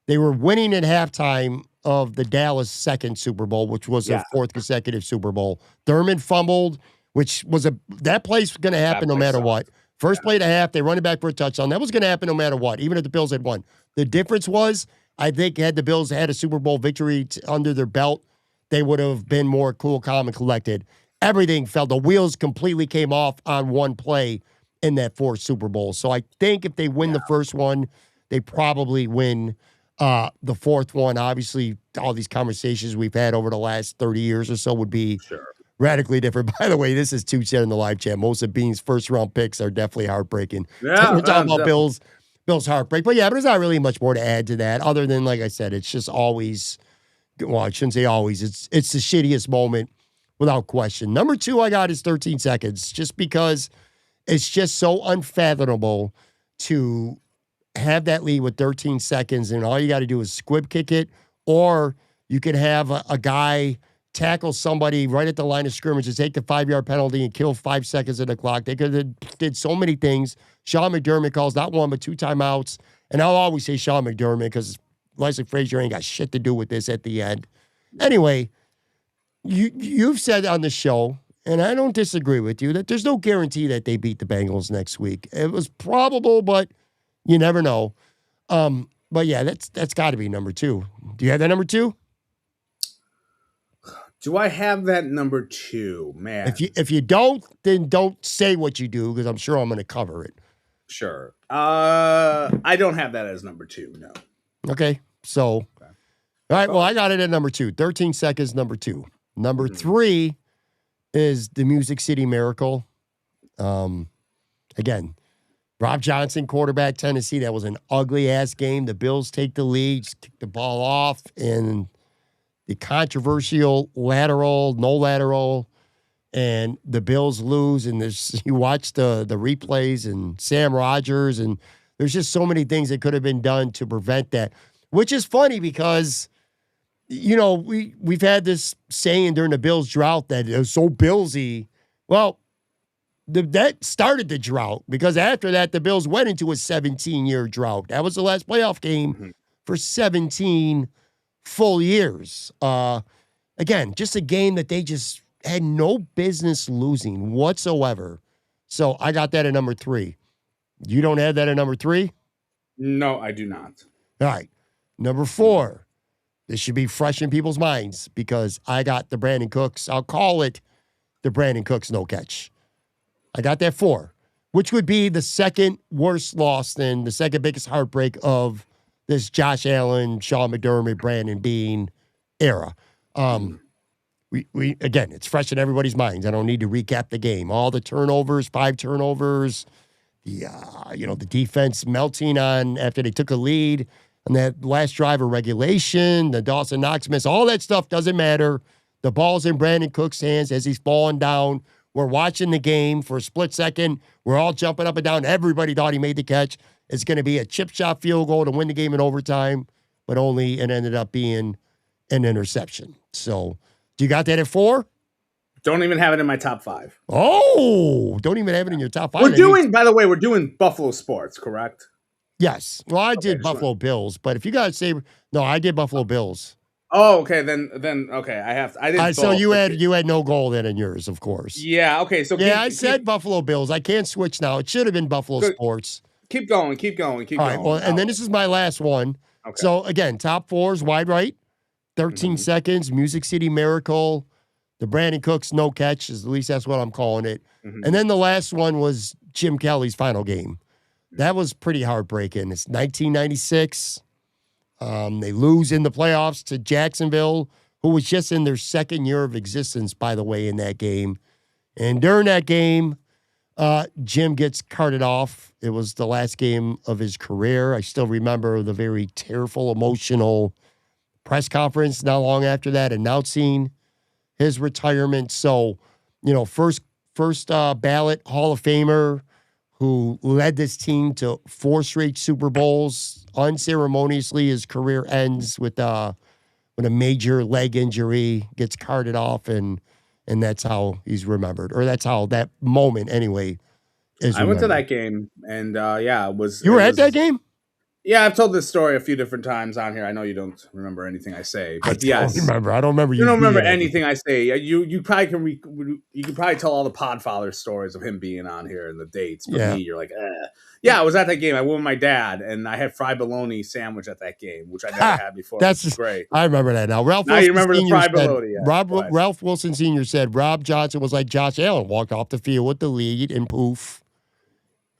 they were winning at halftime of the Dallas second Super Bowl, which was their 4th consecutive Super Bowl. Thurman fumbled, which was that play's going to happen no matter what. First play to half, they run it back for a touchdown. That was going to happen no matter what, even if the Bills had won. The difference was, I think, had the Bills had a Super Bowl victory under their belt, they would have been more cool, calm, and collected. Everything fell. The wheels completely came off on one play in that 4th Super Bowl. So I think if they win the first one, they probably win the 4th one. Obviously, all these conversations we've had over the last 30 years or so would be radically different. By the way, this is 2 in the live chat. Most of Bean's first-round picks are definitely heartbreaking. Yeah, so we're talking about Bills heartbreak. But yeah, but there's not really much more to add to that other than, like I said, it's just always, well, I shouldn't say always. It's the shittiest moment without question. Number 2 I got is 13 seconds, just because it's just so unfathomable to have that lead with 13 seconds and all you got to do is squib kick it, or you could have a guy tackle somebody right at the line of scrimmage and take the 5-yard penalty and kill 5 seconds of the clock. They could have did so many things. Sean McDermott calls not 1 but 2 timeouts, and I'll always say Sean McDermott because Leslie Frazier ain't got shit to do with this at the end. Anyway, you've said on the show, and I don't disagree with you, that there's no guarantee that they beat the Bengals next week. It was probable, but you never know. But yeah, that's got to be number 2. Do you have that number 2? Do I have that number 2, man? If you don't, then don't say what you do because I'm sure I'm going to cover it. Sure. I don't have that as number 2. No. Okay. So, all right. Well, I got it at number 2. 13 seconds, number 2. Number 3 is the Music City Miracle. Again, Rob Johnson, quarterback, Tennessee. That was an ugly-ass game. The Bills take the lead, just kick the ball off, and the controversial lateral, no lateral, and the Bills lose. And you watch the replays and Sam Rodgers, and there's just so many things that could have been done to prevent that, which is funny because, you know, we've had this saying during the Bills drought that it was so Billsy. Well, that started the drought because after that, the Bills went into a 17-year drought. That was the last playoff game for 17 full years. Again, just a game that they just had no business losing whatsoever. So I got that at number 3. You don't have that at number 3? No, I do not. All right. Number 4. This should be fresh in people's minds because I got the Brandon Cooks. I'll call it the Brandon Cooks no catch. I got that 4, which would be the second worst loss and the second biggest heartbreak of this Josh Allen, Sean McDermott, Brandon Beane era. We again, it's fresh in everybody's minds. I don't need to recap the game. All the turnovers, 5 turnovers, the defense melting on after they took a lead on that last drive of regulation, the Dawson Knox miss, all that stuff doesn't matter. The ball's in Brandon Cook's hands as he's falling down. We're watching the game for a split second. We're all jumping up and down. Everybody thought he made the catch. It's going to be a chip shot field goal to win the game in overtime, but it ended up being an interception. So, do you got that at 4? Don't even have it in my top 5. Oh, don't even have it in your top 5. By the way, we're doing Buffalo sports, correct? Yes. Well, I did Buffalo Bills, but if you got to say, no, I did Buffalo Bills. Oh, okay. Then okay. I did. So you had no goal then in yours, of course. Yeah. Okay. So I said Buffalo Bills. I can't switch now. It should have been Buffalo Sports. Keep going. All right. Well, and then this is my last one. Okay. So again, top 4 is wide right, 13 seconds. Music City Miracle, the Brandon Cooks no catch. At least that's what I'm calling it. And then the last one was Jim Kelly's final game. That was pretty heartbreaking. It's 1996. They lose in the playoffs to Jacksonville, who was just in their second year of existence, by the way, in that game. And during that game, Jim gets carted off. It was the last game of his career. I still remember the very tearful, emotional press conference not long after that announcing his retirement. So, first ballot Hall of Famer who led this team to 4 straight Super Bowls. Unceremoniously, his career ends with a major leg injury, gets carted off, and that's how he's remembered, or that's how that moment anyway is remembered. I went to that game, and it was. You were at that game? Yeah, I've told this story a few different times on here. I know you don't remember anything I say, but yes, I don't remember. You don't remember anything I say. You probably can. You can probably tell all the Podfather stories of him being on here and the dates. But me, you're like, eh. Yeah, I was at that game. I went with my dad, and I had fried bologna sandwich at that game, which I never had before. That's great. I remember that now. You remember the fried bologna. Yeah. Ralph Wilson Sr. said Rob Johnson was like Josh Allen, walked off the field with the lead, and poof,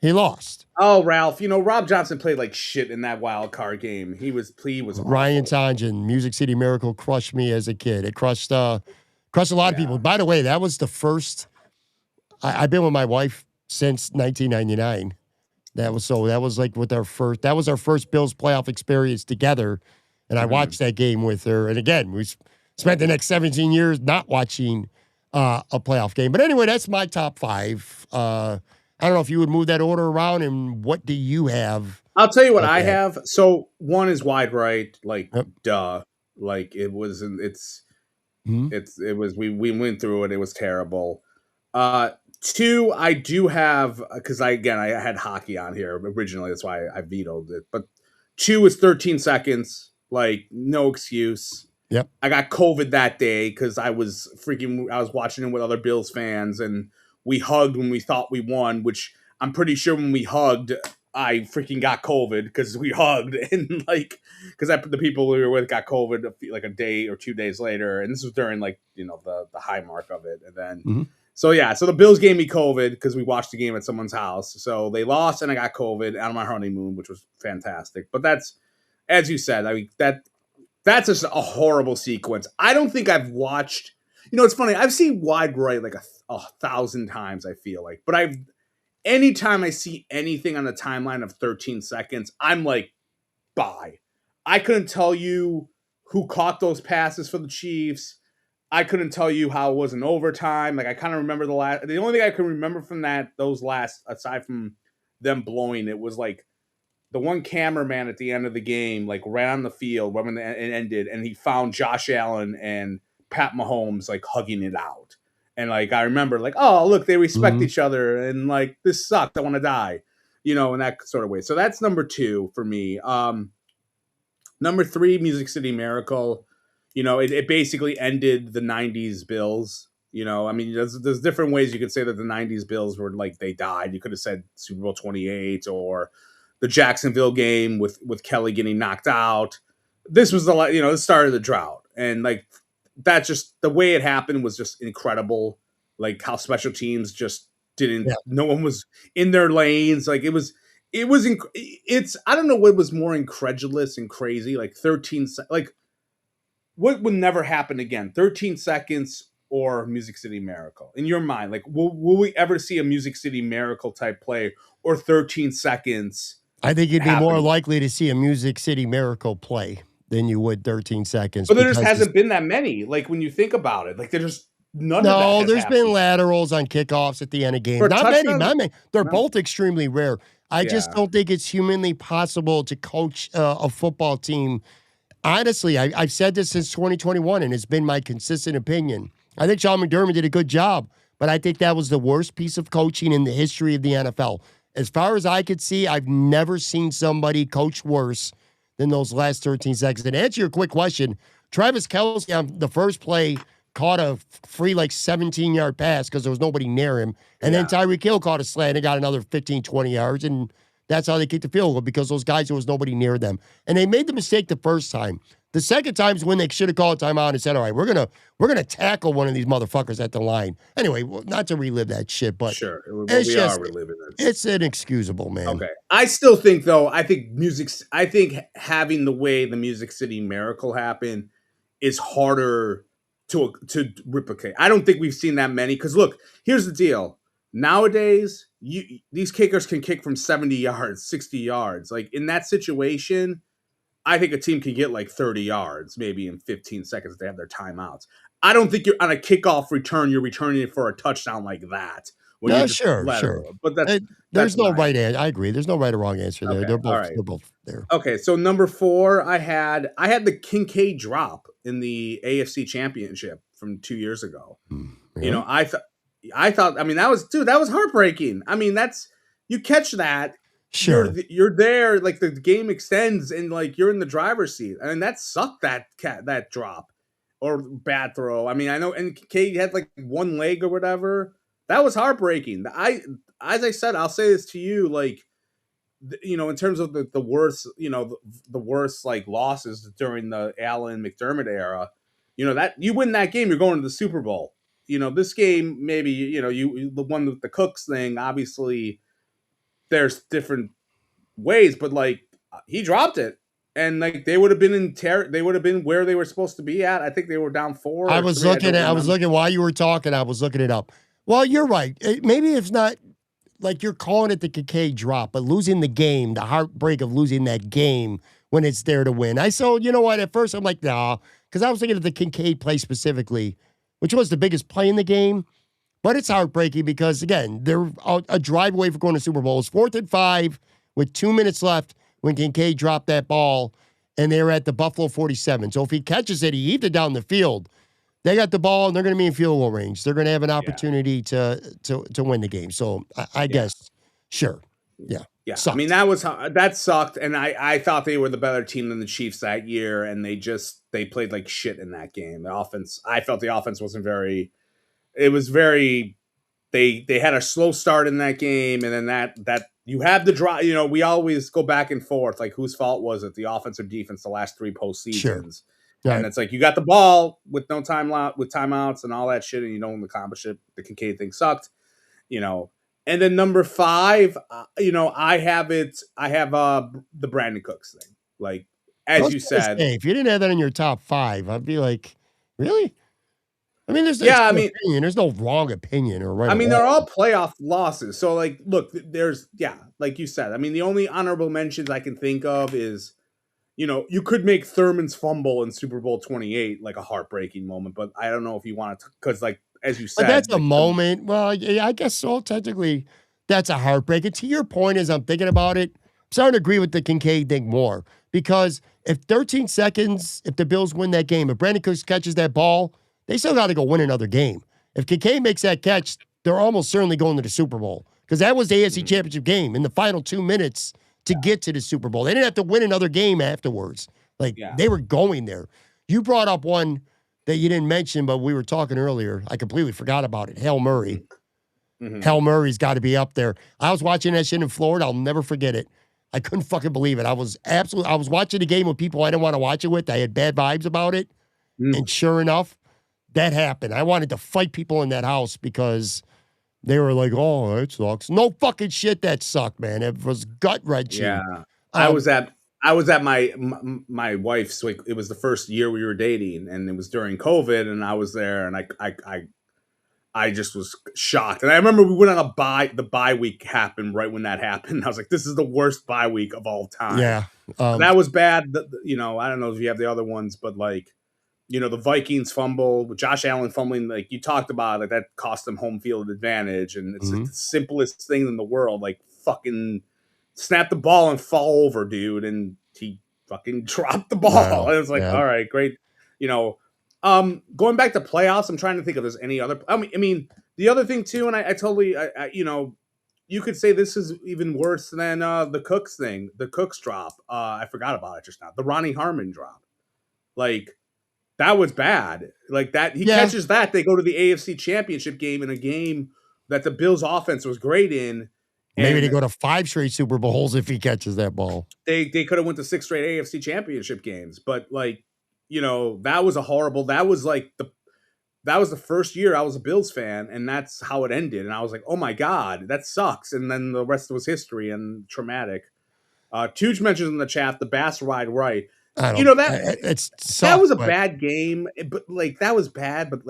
he lost. Oh, Ralph, Rob Johnson played like shit in that wild card game. He was Ryan Tonjan, Music City Miracle crushed me as a kid. It crushed a lot of people. By the way, that was the first. I've been with my wife since 1999. That was like that was our first Bills playoff experience together, and I watched that game with her. And again, we spent the next 17 years not watching a playoff game. But anyway, that's my top 5. I don't know if you would move that order around, and what do you have? I'll tell you what I have. So 1 is Wide Right, like duh, like it was. It was. We went through it. It was terrible. 2, I do have, because I had hockey on here originally. That's why I vetoed it. But 2 is 13 seconds. Like, no excuse. Yep. I got COVID that day because I was watching it with other Bills fans, and we hugged when we thought we won, which I'm pretty sure when we hugged, I freaking got COVID because we hugged, and because the people we were with got COVID like a day or 2 days later, and this was during the high mark of it, and then so the Bills gave me COVID because we watched the game at someone's house, so they lost and I got COVID on my honeymoon, which was fantastic. But that's, as you said, I mean that's just a horrible sequence. I don't think I've watched. It's funny. I've seen Wide Right like 1,000 times, I feel like. But anytime I see anything on the timeline of 13 seconds, I'm like, bye. I couldn't tell you who caught those passes for the Chiefs. I couldn't tell you how it was in overtime. Like, I kind of remember the only thing I can remember from those last, aside from them blowing it, was like the one cameraman at the end of the game, like ran on the field when it ended, and he found Josh Allen and Pat Mahomes like hugging it out. And like, I remember like, oh, look, they respect each other, and like, this sucked, I want to die, in that sort of way. So that's number 2 for me. Number 3, Music City Miracle. It basically ended the 90s Bills. I mean, there's different ways you could say that the 90s Bills were like, they died. You could have said Super Bowl 28 or the Jacksonville game with Kelly getting knocked out. This was the start of the drought. And like, that's just the way it happened was just incredible. Like how special teams just didn't, no one was in their lanes. Like it's, I don't know what was more incredulous and crazy. Like 13, like what would never happen again? 13 seconds or Music City Miracle in your mind? Like, will we ever see a Music City Miracle type play or 13 seconds? I think you'd be more likely to see a Music City Miracle play than you would 13 seconds. But there just hasn't been that many. Like when you think about it, like there's none of that. No, there's been laterals on kickoffs at the end of games. Not many. They're both extremely rare. I just don't think it's humanly possible to coach a football team. Honestly, I've said this since 2021, and it's been my consistent opinion. I think Sean McDermott did a good job, but I think that was the worst piece of coaching in the history of the NFL. As far as I could see, I've never seen somebody coach worse than those last 13 seconds. And to answer your quick question, Travis Kelce on the first play caught a free 17-yard pass because there was nobody near him. And then Tyreek Hill caught a slant and got another 15, 20 yards. And that's how they kicked the field goal, because those guys, there was nobody near them. And they made the mistake the first time. The second time's when they should have called timeout and said, "All right, we're gonna tackle one of these motherfuckers at the line." Anyway, well, not to relive that shit, but Sure. Well, it's we are just reliving this. it's inexcusable, man. Okay. I still think though, I think having the way the Music City Miracle happened is harder to replicate. I don't think we've seen that many cuz look, here's the deal. Nowadays, these kickers can kick from 70 yards, 60 yards. Like in that situation, I think a team can get like 30 yards maybe in 15 seconds if they have their timeouts. I don't think you're on a kickoff return, you're returning it for a touchdown like that when you're No, just sure, sure. lateral. But There's that's no my right answer. I agree. There's no right or wrong answer there. okay. All right. They're both there. Okay, so number 4, I had the Kincaid drop in the AFC Championship from 2 years ago. You Yeah. know, I thought I mean that was heartbreaking. I mean, that's you catch that Sure. you're there like the game extends and like you're in the driver's seat. I mean, that sucked that drop or bad throw. I mean, I know and Kincaid had like one leg or whatever. That was heartbreaking. As I said, I'll say this to you like you know, in terms of the worst, you know, the worst like losses during the Allen McDermott era, you know, that you win that game, you're going to the Super Bowl. You know, this game, maybe, you know, the one with the Cooks thing, obviously there's different ways, but like he dropped it. And like they would have been they would have been where they were supposed to be at. I think they were down 4 I or was 3. I was looking while you were talking, I was looking it up. Well, you're right. Maybe it's not like you're calling it the Kincaid drop, but losing the game, the heartbreak of losing that game when it's there to win. You know what? At first, I'm like, nah, because I was thinking of the Kincaid play specifically, which was the biggest play in the game. But it's heartbreaking because, again, they're a drive away from going to Super Bowl. It's 4th and 5 with 2 minutes left when Kincaid dropped that ball, and they were at the Buffalo 47. So if he catches it, he heaved it down the field. They got the ball, and they're going to be in field goal range. They're going to have an opportunity to win the game. So I guess, sure. Yeah. Yeah. Sucked. I mean, that sucked. And I thought they were the better team than the Chiefs that year. And they played like shit in that game. The offense, I felt the offense wasn't very, it was very, they had a slow start in that game. And then that you have the drive, you know, we always go back and forth. Like whose fault was it? The offense or defense, the last 3 postseasons. Sure. And Right. it's like you got the ball with no with timeouts and all that shit, and you don't accomplish it. The Kincaid thing sucked, you know. And then number 5, you know, I have the Brandon Cooks thing. Like as you said, if you didn't have that in your top 5, I'd be like, really? I mean, there's no wrong opinion or right. I mean, or they're wrong. all playoff losses. So like, look, like you said. I mean, the only honorable mentions I can think of is, you know, you could make Thurman's fumble in Super Bowl 28 like a heartbreaking moment, but I don't know if you want to, because like as you said, But that's a like, moment. Well, yeah, I guess so. Technically, that's a heartbreak. And to your point, as I'm thinking about it, I'm starting to agree with the Kincaid thing more because if 13 seconds, if the Bills win that game, if Brandon Cooks catches that ball, they still got to go win another game. If Kincaid makes that catch, they're almost certainly going to the Super Bowl because that was the AFC Championship game in the final 2 minutes to get to the Super Bowl. They didn't have to win another game afterwards. Like they were going there. You brought up one that you didn't mention, but we were talking earlier. I completely forgot about it. Hail Murray. Mhm. Hail Murray's got to be up there. I was watching that shit in Florida. I'll never forget it. I couldn't fucking believe it. I was watching the game with people I didn't want to watch it with. I had bad vibes about it. And sure enough, that happened. I wanted to fight people in that house because they were like, oh, it sucks. No fucking shit, that sucked, man. It was gut-wrenching. Yeah. I was at my wife's, like, it was the first year we were dating, and it was during COVID, and I was there, and I just was shocked. And I remember we went on the bye week happened right when that happened. I was like, this is the worst bye week of all time. Yeah. That was bad. You know, I don't know if you have the other ones, but like, you know, the Vikings fumble, Josh Allen fumbling, like you talked about, like that cost them home field advantage. And it's the simplest thing in the world. Like fucking snap the ball and fall over, dude. And he fucking dropped the ball. Wow. And it was like, all right, great. You know, going back to playoffs, I'm trying to think if there's any other, I mean, the other thing too, and I totally, you know, you could say this is even worse than the Cooks thing, the Cooks drop. I forgot about it just now. The Ronnie Harmon drop. Like, that was bad. Like that, he catches that. They go to the AFC Championship game in a game that the Bills' offense was great in. Maybe they go to 5 straight Super Bowls if he catches that ball. They could have went to 6 straight AFC Championship games, but like that was a horrible. That was the first year I was a Bills fan, and that's how it ended. And I was like, oh my god, that sucks. And then the rest was history and traumatic. Tooch mentions in the chat the Bass ride right. I You don't. know that It's that was a but bad game, but that was bad. But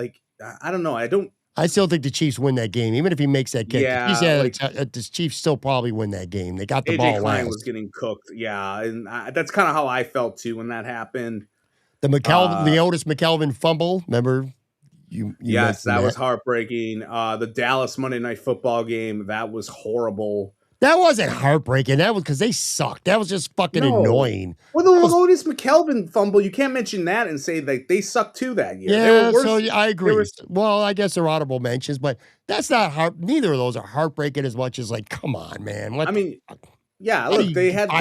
I don't know. I don't. I still think the Chiefs win that game, even if he makes that kick. Yeah, The Chiefs still probably win that game. They got the AJ ball Klein was last. getting cooked. Yeah, and that's kind of how I felt too when that happened. The Otis McKelvin fumble. Remember, you yes, mentioned that was heartbreaking. The Dallas Monday Night Football game, that was horrible. That wasn't heartbreaking. That was because they sucked. That was just fucking annoying. Well, the Otis McKelvin fumble, you can't mention that and say that they sucked too that year. Yeah, so I agree. Well, I guess they're audible mentions, but that's not neither of those are heartbreaking as much as like, come on, man. Yeah, look, they had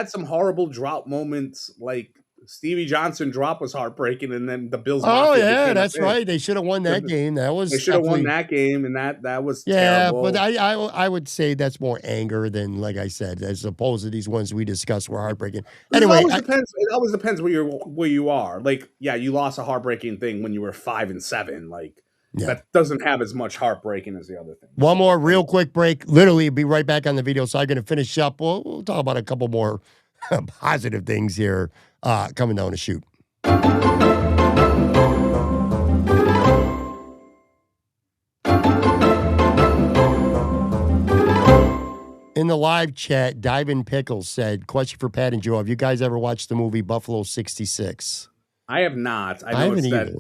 some horrible drop moments. Like Stevie Johnson drop was heartbreaking, and then the Bills. Oh yeah, that's right. They should have won that game. They should have won that game, and that was terrible. But I would say that's more anger than, like I said, as opposed to these ones we discussed were heartbreaking. Anyway, it always depends where you are. Like, yeah, you lost a heartbreaking thing when you were 5 and 7. Like, that doesn't have as much heartbreaking as the other thing. One more real quick break. Literally, be right back on the video. So I'm going to finish up. We'll talk about a couple more positive things here coming down the chute. In the live chat, Divin Pickles said, question for Pat and Joe, have you guys ever watched the movie Buffalo 66? I have not. I haven't either.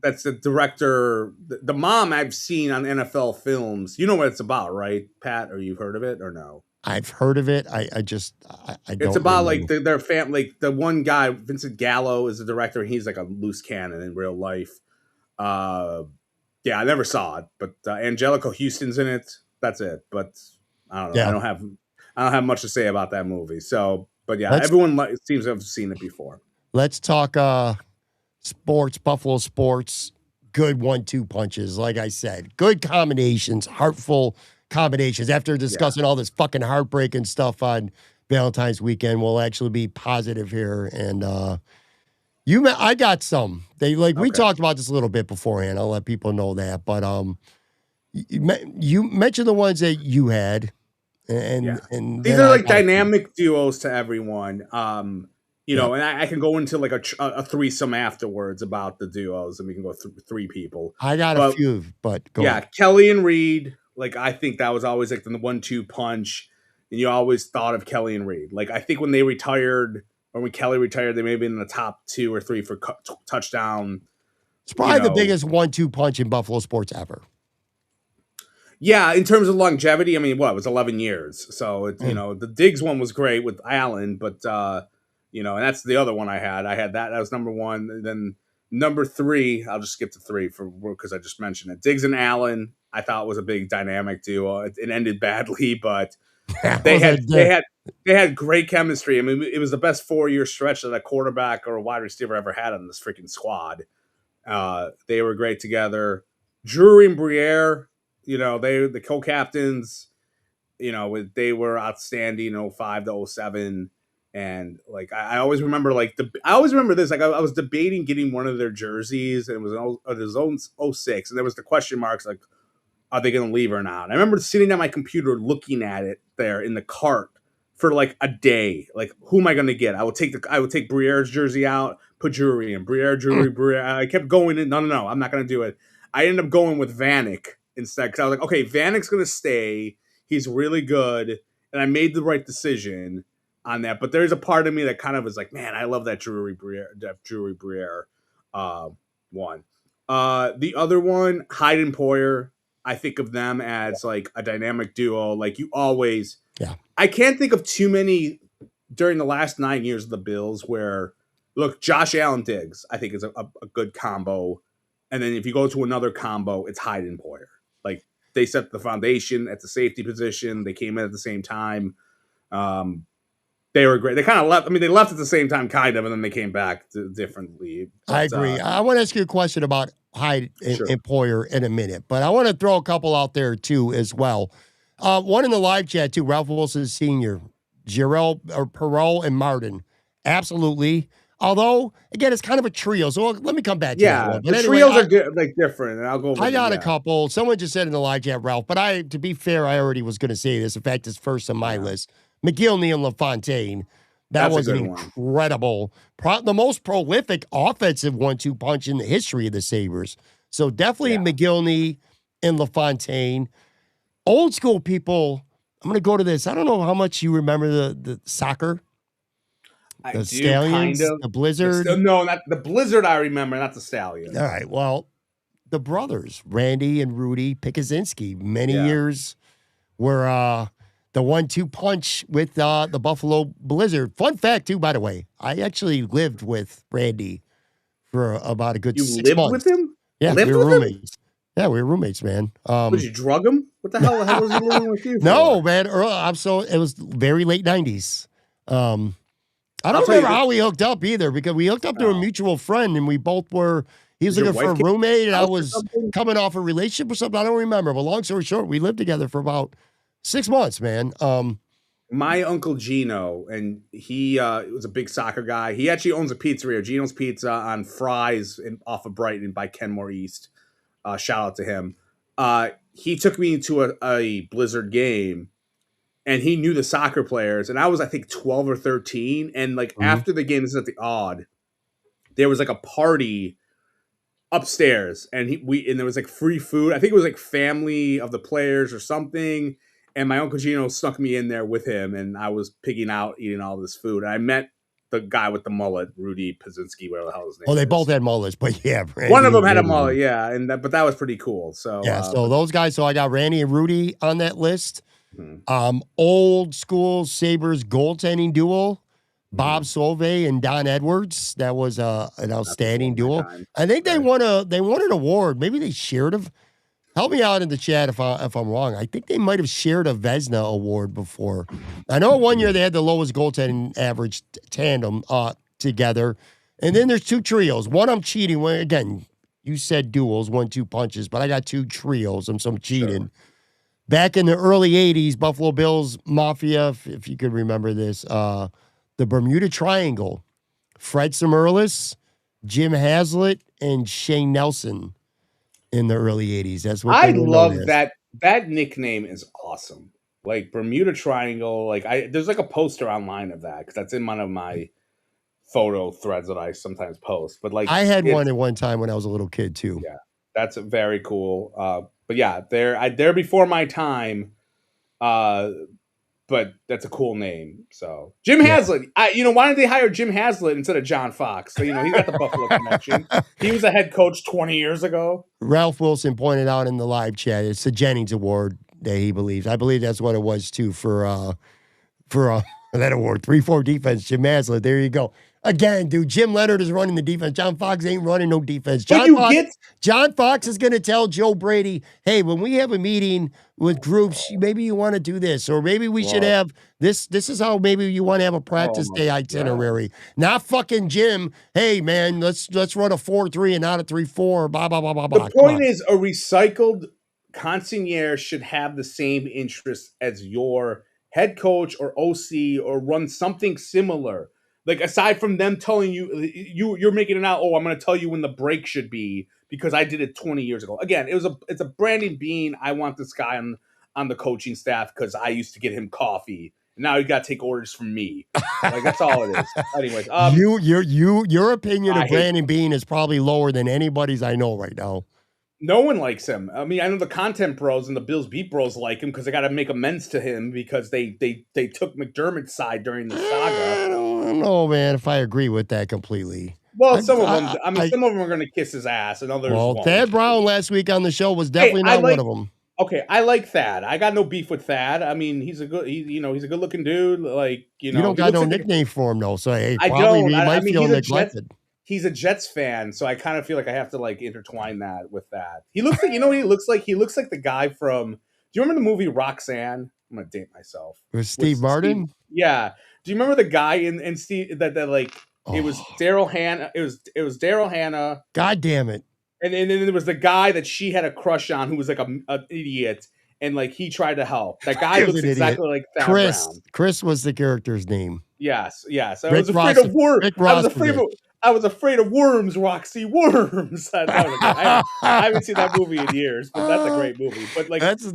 That's the director. The mom I've seen on NFL films. You know what it's about, right, Pat? Or you've heard of it or no? I've heard of it. I don't. It's about like their family. Like the one guy, Vincent Gallo, is the director. And he's like a loose cannon in real life. Yeah, I never saw it, but Angelica Houston's in it. That's it. But I don't know. Yeah. I don't have much to say about that movie. So, but yeah, everyone seems to have seen it before. Let's talk sports. Buffalo sports. Good 1-2 punches. Like I said, good combinations. Heartful combinations. After discussing all this fucking heartbreaking stuff on Valentine's weekend, we'll actually be positive here. And I got some. We talked about this a little bit beforehand. I'll let people know that. But you mentioned the ones that you had, and these are like dynamic duos to everyone. You know, and I can go into like a threesome afterwards about the duos, and we can go through 3 people. I got a few, but go on. Kelly and Reed. Like, I think that was always like the 1-2 punch, and you always thought of Kelly and Reed. Like, I think when they retired, or when Kelly retired, they may have been in the top 2 or 3 for touchdown. It's probably the biggest 1-2 punch in Buffalo sports ever. Yeah, in terms of longevity, I mean, it was 11 years. So, it's, the Diggs one was great with Allen, but, and that's the other one I had. I had that. That was number 1. And then number 3, I'll just skip to 3 because I just mentioned it. Diggs and Allen, I thought was a big dynamic duo. It ended badly, but they had great chemistry. I mean, it was the best 4-year stretch that a quarterback or a wide receiver ever had on this freaking squad. They were great together. Drury and Briere, the co-captains, they were outstanding in 05 to 07. And like I always remember this. Like I was debating getting one of their jerseys, and it was own 06, and there was the question marks like, are they going to leave or not? And I remember sitting at my computer looking at it there in the cart for like a day. Like, who am I going to get? I would take Briere's jersey out, put Drury in. Briere. I kept going in. No, I'm not going to do it. I ended up going with Vanek instead because I was like, okay, Vanek's going to stay. He's really good, and I made the right decision on that. But there's a part of me that kind of is like, man, I love that Drury Briere one. The other one, Hyde and Poyer, I think of them as like a dynamic duo. Like you always, I can't think of too many during the last 9 years of the Bills where, look, Josh Allen Diggs, I think is a good combo. And then if you go to another combo, it's Hyde and Poyer. Like they set the foundation at the safety position. They came in at the same time. They were great. They kind of left. I mean, they left at the same time, kind of, and then they came back differently. But, I agree. I want to ask you a question about Hyde and Poyer in a minute, but I want to throw a couple out there too as well. One in the live chat too. Ralph Wilson Sr., Perot, and Martin. Absolutely. Although, again, it's kind of a trio. So let me come back to that Yeah, one. the But anyway, trios are like different, and I'll go over I them. got a Yeah, couple. Someone just said in the live chat, Ralph, but to be fair, I already was going to say this. In fact, it's first on my yeah, list. McGillney and LaFontaine. That that's a was an good one. incredible, the most prolific offensive 1-2 punch in the history of the Sabres. So definitely Yeah, McGillney and LaFontaine. Old school people, I'm going to go to this. I don't know how much you remember the soccer, I the do kind Stallions, of. the Blizzard. No, not the Blizzard. I remember, not the All Stallions. right. Well, the brothers, Randy and Rudy Pikuzinski, many Yeah, years were the 1-2 punch with the Buffalo Blizzard. Fun fact, too, by the way, I actually lived with Randy for about a good you 6 lived with months. him. Yeah, we Lived were with him? roommates. Yeah, we were roommates, man. Would you drug him? What the hell was he living with you No, for? man. It was very late 90s. I I'll don't tell you remember this. how we hooked up either because we hooked up to a Oh, mutual friend and we both were, he was did your looking for wife a get roommate and a I house or was something? coming off a relationship or something. I don't remember. But long story short, we lived together for about 6 months, man. My uncle Gino, and he was a big soccer guy. He actually owns a pizzeria, Gino's Pizza, on Fry's off of Brighton by Kenmore East. Shout out to him. He took me to a Blizzard game, and he knew the soccer players. And I was, I think, 12 or 13. And like Mhm. after the game, this is at the Odd, there was like a party upstairs, and there was like free food. I think it was like family of the players or something. And my uncle Gino snuck me in there with him, and I was pigging out eating all this food. And I met the guy with the mullet, Rudy Pikuzinski, whatever the hell his Oh, name they is. both had mullets, but yeah, One of Randy them and had a Rudy. mullet, yeah, but that was pretty cool. So, Yeah, so those guys. So I got Randy and Rudy on that list. mhm, Old school Sabres goaltending duo, Bob mhm. Solvay and Don Edwards. That was an Not before outstanding my duo. time. I think Okay. they won an award. Maybe they shared a. Help me out in the chat if I'm wrong. I think they might have shared a Vezina award before. I know one year they had the lowest goaltending average tandem together. And then there's two trios. One I'm cheating. Well, again, you said duels, 1-2 punches, but I got two trios. I'm cheating. Sure. Back in the early 80s, Buffalo Bills Mafia, if you could remember this, the Bermuda Triangle, Fred Summerlis, Jim Haslett, and Shane Nelson in the early 80s. That's what I they were known love as. that. That nickname is awesome. Like Bermuda Triangle. There's like a poster online of that because that's in one of my photo threads that I sometimes post. But like I had one it's at one time when I was a little kid too. yeah, that's very cool. But yeah, they're before my time. Uh, but that's a cool name. So Jim Yeah. Haslett, why didn't they hire Jim Haslett instead of John Fox? So he's got the Buffalo connection. He was a head coach 20 years ago. Ralph Wilson pointed out in the live chat, it's the Jennings Award that he believes. I believe that's what it was too for that award. 3-4 defense, Jim Haslett. There you go. Again, dude, Jim Leonard is running the defense. John Fox ain't running no defense. But John Fox is going to tell Joe Brady, hey, when we have a meeting with groups, maybe you want to do this, or maybe we should have this. This is how maybe you want to have a practice my day God. itinerary. Not fucking Jim. Hey, man, let's run a 4-3 and not a 3-4. Blah blah blah blah blah. The point is, a recycled consigliere should have the same interests as your head coach or OC, or run something similar. Like aside from them telling you're making it out. Oh, I'm going to tell you when the break should be because I did it 20 years ago. Again, it's a Brandon Bean. I want this guy on the coaching staff because I used to get him coffee. And now you got to take orders from me. Like that's all it is. Anyways, Your opinion I of hate Brandon Bean is probably lower than anybody's I know right now. No one likes him. I mean, I know the content bros and the Bills beat bros like him because they got to make amends to him because they took McDermott's side during the saga. I don't know, man, if I agree with that completely. Well, some of them. Some of them are going to kiss his ass, and others won't. Thad Brown last week on the show was definitely not one of them. Okay, I like Thad. I got no beef with Thad. I mean, he's a good looking dude. Like you don't got no nickname for him though, so hey, I probably don't. he might feel neglected. He's a Jets fan, so I kind of feel like I have to like intertwine that with that. He looks like what he looks like. He looks like the guy from. Do you remember the movie Roxanne? I'm gonna date myself. With Steve Martin? Yeah. Do you remember the guy in Steve that like it was Daryl Hannah? It was Daryl Hannah. God damn it! And then there was the guy that she had a crush on who was like an idiot. and like he tried to help. That guy He was looks an idiot. exactly like Thad Chris. Brown. Chris was the character's name. Yes. I Rick was afraid of worms. Rick Rossovich. I was afraid of worms, Roxy. Worms. That was a great. I haven't seen that movie in years, but that's a great movie. But like, That's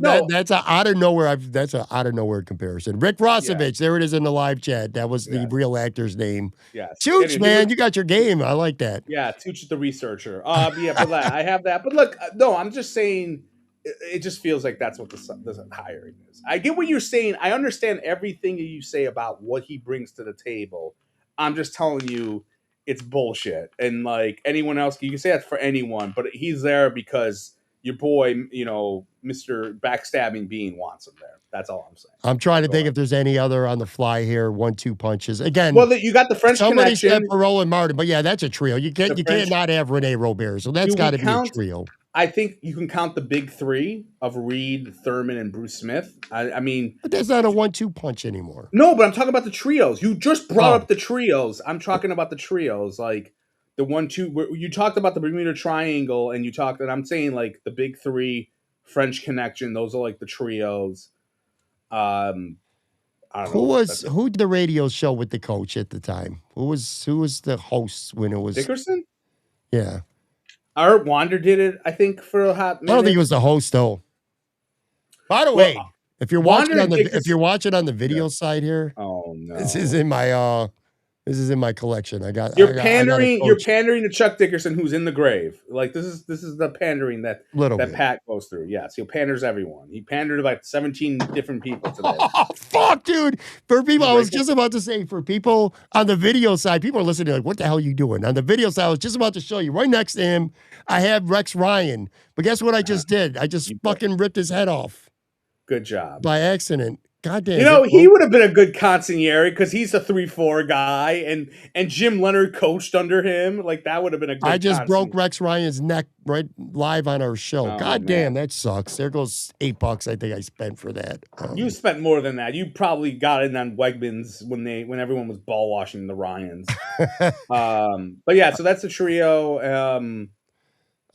a out of nowhere. That's a out of nowhere comparison. Rick Rossovich. There it is in the live chat. That was the real actor's name. Yes. Chooch, man, you got your game. I like that. Yeah, Tooch the researcher. Yeah, but I have that. But look, no, I'm just saying it just feels like that's what the hiring is. I get what you're saying. I understand everything that you say about what he brings to the table. I'm just telling you it's bullshit. And like anyone else, you can say that for anyone, but he's there because your boy, Mr. Backstabbing Bean wants him there. That's all I'm saying. I'm trying to think if there's any other on the fly here. 1-2 punches. Again, well, you got the French somebody Connection. said Perot and Martin, but yeah, that's a trio. You can't not have Rene Robert. So that's got to be a trio. I think you can count the big three of Reed, Thurman, and Bruce Smith. I mean, but that's not a 1-2 punch anymore. No, but I'm talking about the trios. You just brought up the trios. I'm talking about the trios, like the 1-2. You talked about the Bermuda Triangle, and and I'm saying like the big three, French Connection. Those are like the trios. I don't know. Who did the radio show with the coach at the time? Who was the host when it was Dickerson? Yeah. Art Wander did it, I think, for a hot minute. I don't think he was the host though. By the way, if you're watching on the video side here, oh no, this is in my collection. You're pandering to Chuck Dickerson, who's in the grave. Like this is the pandering that Pat goes through. Yes, he panders everyone. He pandered to like 17 different people today. Oh fuck, dude! For people, I was just about to say, for people on the video side, people are listening like, "What the hell are you doing?" On the video side, I was just about to show you right next to him. I have Rex Ryan, but guess what I just did? I just fucking ripped his head off. Good job. By accident. God damn. He would have been a good consigliere because he's a 3-4 guy, and Jim Leonard coached under him. Like that would have been a good. I just broke Rex Ryan's neck right live on our show. God damn, that sucks. There goes $8 I think I spent for that. You spent more than that. You probably got in on Wegmans when everyone was ball washing the Ryans. But yeah, so that's a trio.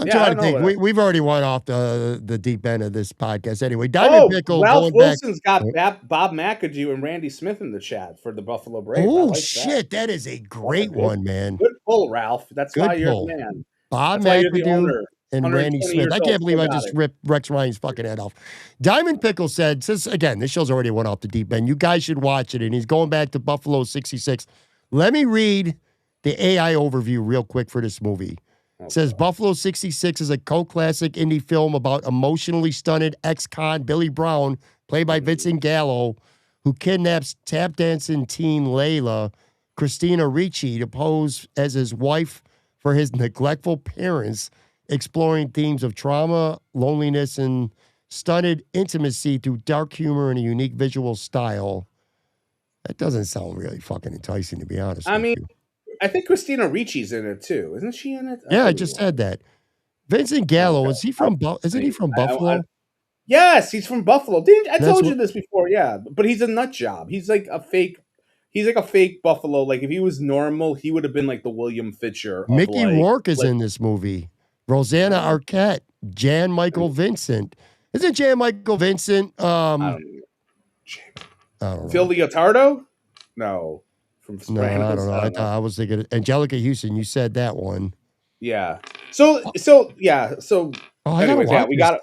I'm trying to think. We've already went off the deep end of this podcast. Anyway, Diamond Pickle. Ralph Wilson's got Bob McAdoo and Randy Smith in the chat for the Buffalo Braves. Oh shit, that is a great one, man. Good pull, Ralph. That's why you're the man. Bob McAdoo and Randy Smith. I can't believe I just ripped Rex Ryan's fucking head off. Diamond Pickle said, since again this show's already went off the deep end, you guys should watch it. And he's going back to Buffalo 66. Let me read the AI overview real quick for this movie. It says Buffalo 66 is a cult classic indie film about emotionally stunted ex-con Billy Brown, played by Vincent Gallo, who kidnaps tap dancing teen Layla, Christina Ricci, to pose as his wife for his neglectful parents, exploring themes of trauma, loneliness, and stunted intimacy through dark humor and a unique visual style. That doesn't sound really fucking enticing, to be honest with you. I think Christina Ricci's in it too. Isn't she in it? I just said that. Vincent Gallo, isn't he from Buffalo? Yes, he's from Buffalo. I told you this before, yeah. But he's a nut job. He's like a fake Buffalo. Like if he was normal, he would have been like the William Fisher. Mickey Rourke is in this movie. Rosanna Arquette, Jan Michael Vincent. Isn't Jan Michael Vincent I don't know. Phil Leotardo? No. No, I don't know. I was thinking Angelica Houston. You said that one. Yeah. So anyways, we got it.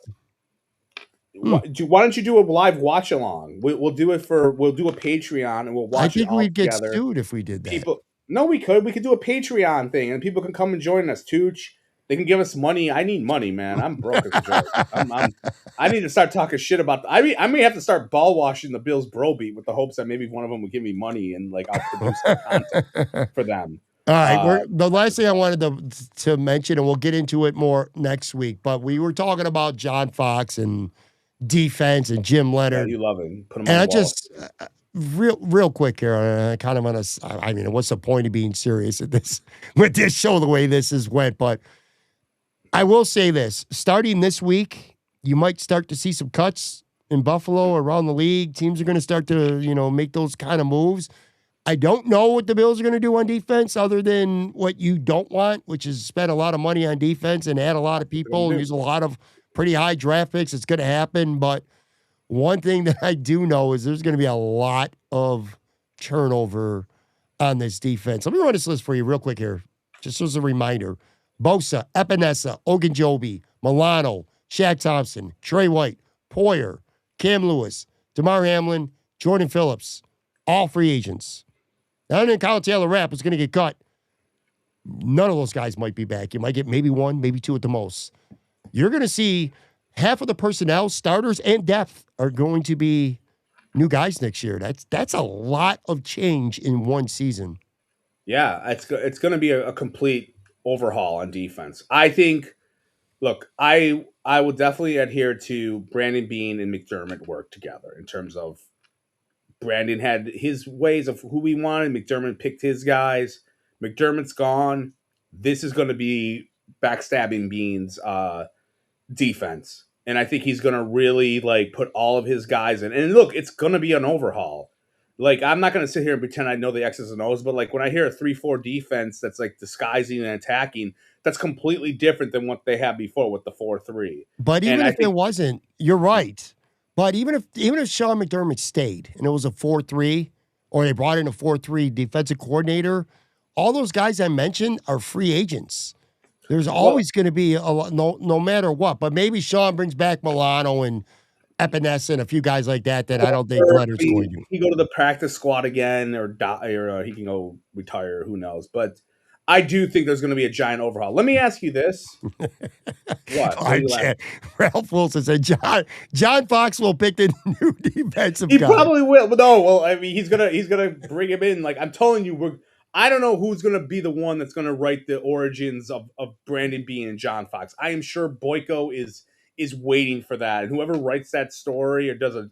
Why don't you do a live watch along? We'll do a Patreon and we'll watch. I think we'd get together. sued if we did that. We could do a Patreon thing and people can come and join us. Tooch, they can give us money. I need money, man. I'm broke as a joke. I need to start talking shit about. I may have to start ball washing the Bills bro beat with the hopes that maybe one of them will give me money and like I'll produce some content for them. All right. The last thing I wanted to mention, and we'll get into it more next week, but we were talking about John Fox and defense and Jim Leonard. Yeah, you love him. Put him and on I the just real quick here. I kind of want to. I mean, what's the point of being serious at this with this show the way this is went? But I will say this: starting this week, you might start to see some cuts in Buffalo around the league. Teams are going to start to make those kind of moves. I don't know what the Bills are going to do on defense other than what you don't want, which is spend a lot of money on defense and add a lot of people and use a lot of pretty high draft picks. It's going to happen, but One thing that I do know is there's going to be a lot of turnover on this defense. Let me run this list for you real quick here, just as a reminder. Bosa, Epinesa, Ogunjobi, Milano, Shaq Thompson, Trey White, Poyer, Cam Lewis, DeMar Hamlin, Jordan Phillips, all free agents. Now, then Kyle Taylor Rapp is going to get cut. None of those guys might be back. You might get maybe one, maybe two at the most. You're going to see half of the personnel, starters and depth, are going to be new guys next year. That's a lot of change in one season. Yeah, it's going to be a complete overhaul on defense. I think. Look, I would definitely adhere to Brandon Beane and McDermott work together in terms of Brandon had his ways of who he wanted. McDermott picked his guys. McDermott's gone. This is going to be backstabbing Beane's defense, and I think he's going to really like put all of his guys in. And look, it's going to be an overhaul. Like, I'm not going to sit here and pretend I know the X's and O's, but like when I hear a 3-4 defense that's like disguising and attacking, that's completely different than what they had before with the 4-3. But And even I if it think wasn't, you're right. But even if Sean McDermott stayed and it was a 4-3, or they brought in a 4-3 defensive coordinator, all those guys I mentioned are free agents. There's always going to be a lot, no matter what. But maybe Sean brings back Milano and Epinesa and a few guys like that I don't think or Leonard's going to. he go to the practice squad again, or die, or he can go retire. Who knows? But I do think there's going to be a giant overhaul. Let me ask you this: What? What are you laughing? Ralph Wilson said John Fox will pick the new defensive He guy. probably will, but no. Well, I mean, he's gonna bring him in. Like I'm telling you, I don't know who's gonna be the one that's gonna write the origins of Brandon Beane and John Fox. I am sure Boyko is waiting for that, and whoever writes that story or does a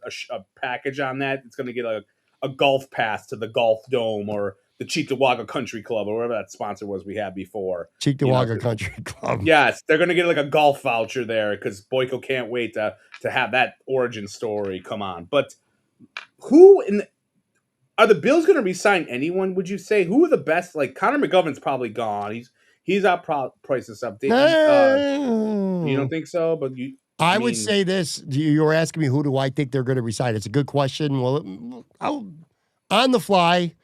package on that, it's gonna get a golf pass to the Golf Dome or the Cheektowaga Country Club or whatever that sponsor was we had before. Cheektowaga Country Club. Yes, they're gonna get like a golf voucher there because Boyko can't wait to have that origin story come on. But are the Bills going to re-sign anyone? Would you say who are the best? Like Connor McGovern's probably gone. He's out prices up. You don't think so? But I would say this. You were asking me who do I think they're going to resign. It's a good question. Well, on the fly.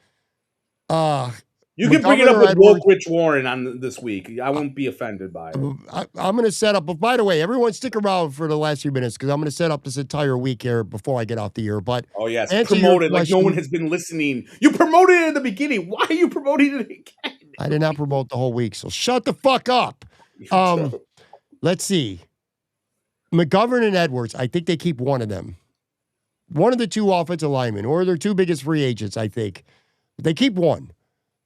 You can bring it up with woke Rich Warren on this week. I won't be offended by it. I'm going to set up. But by the way, everyone stick around for the last few minutes because I'm going to set up this entire week here before I get off the air. But oh yes, promote it like no one has been listening. You promoted it in the beginning. Why are you promoting it again? I did not promote the whole week, so shut the fuck up. Let's see. McGovern and Edwards. I think they keep one of them. One of the two offensive linemen, or their two biggest free agents. I think they keep one.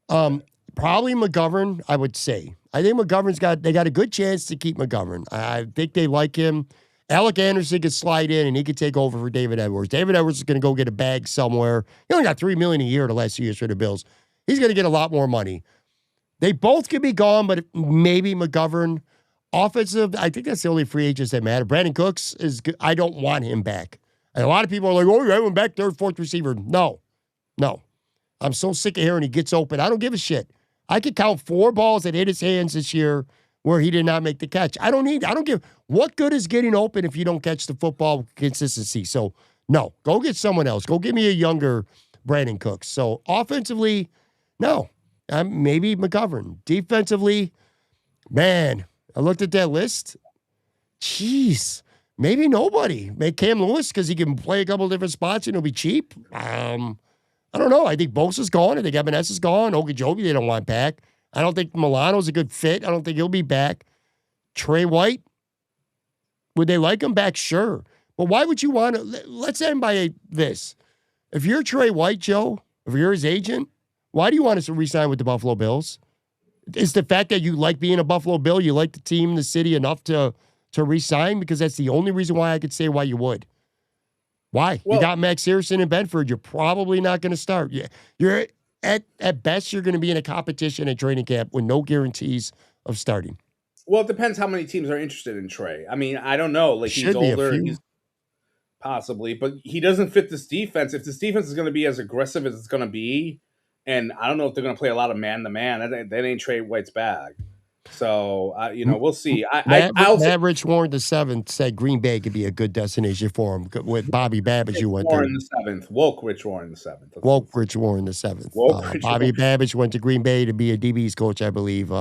Probably McGovern, I would say. I think they got a good chance to keep McGovern. I think they like him. Alec Anderson could slide in and he could take over for David Edwards. David Edwards is going to go get a bag somewhere. He only got $3 million a year the last 2 years for the Bills. He's going to get a lot more money. They both could be gone, but maybe McGovern. Offensive, I think that's the only free agents that matter. Brandon Cooks is good. I don't want him back. And a lot of people are like, oh, I went back third, fourth receiver. No. I'm so sick of hearing he gets open. I don't give a shit. I could count 4 balls that hit his hands this year where he did not make the catch. I don't give. What good is getting open if you don't catch the football with consistency? So, no. Go get someone else. Go give me a younger Brandon Cooks. So, offensively, no. Maybe McGovern. Defensively, man, I looked at that list. Jeez. Maybe nobody. Maybe Cam Lewis because he can play a couple different spots and he'll be cheap. I don't know. I think Bosa's gone. I think Epinesa is gone. Ogunjobi they don't want back. I don't think Milano's a good fit. I don't think he'll be back. Trey White, would they like him back? Sure. But why would you want to? Let's end by this. If you're Trey White, Joe, if you're his agent, why do you want us to re-sign with the Buffalo Bills? Is the fact that you like being a Buffalo Bill, you like the team, the city enough to re-sign? Because that's the only reason why I could say why you would. Why? Well, you got Max Harrison in Bedford. You're probably not going to start. You're at best, you're going to be in a competition at training camp with no guarantees of starting. Well, it depends how many teams are interested in Trey. I mean, I don't know. Like he's older, he's possibly, but he doesn't fit this defense. If this defense is going to be as aggressive as it's going to be, and I don't know if they're going to play a lot of man-to-man, that ain't Trey White's bag. So we'll see. Matt Rich Warren the seventh said Green Bay could be a good destination for him with Bobby Babbage. You went Warren to the seventh, woke Rich Warren the seventh. Woke Rich Warren the seventh. Bobby Babbage went to Green Bay to be a DB's coach, I believe. Be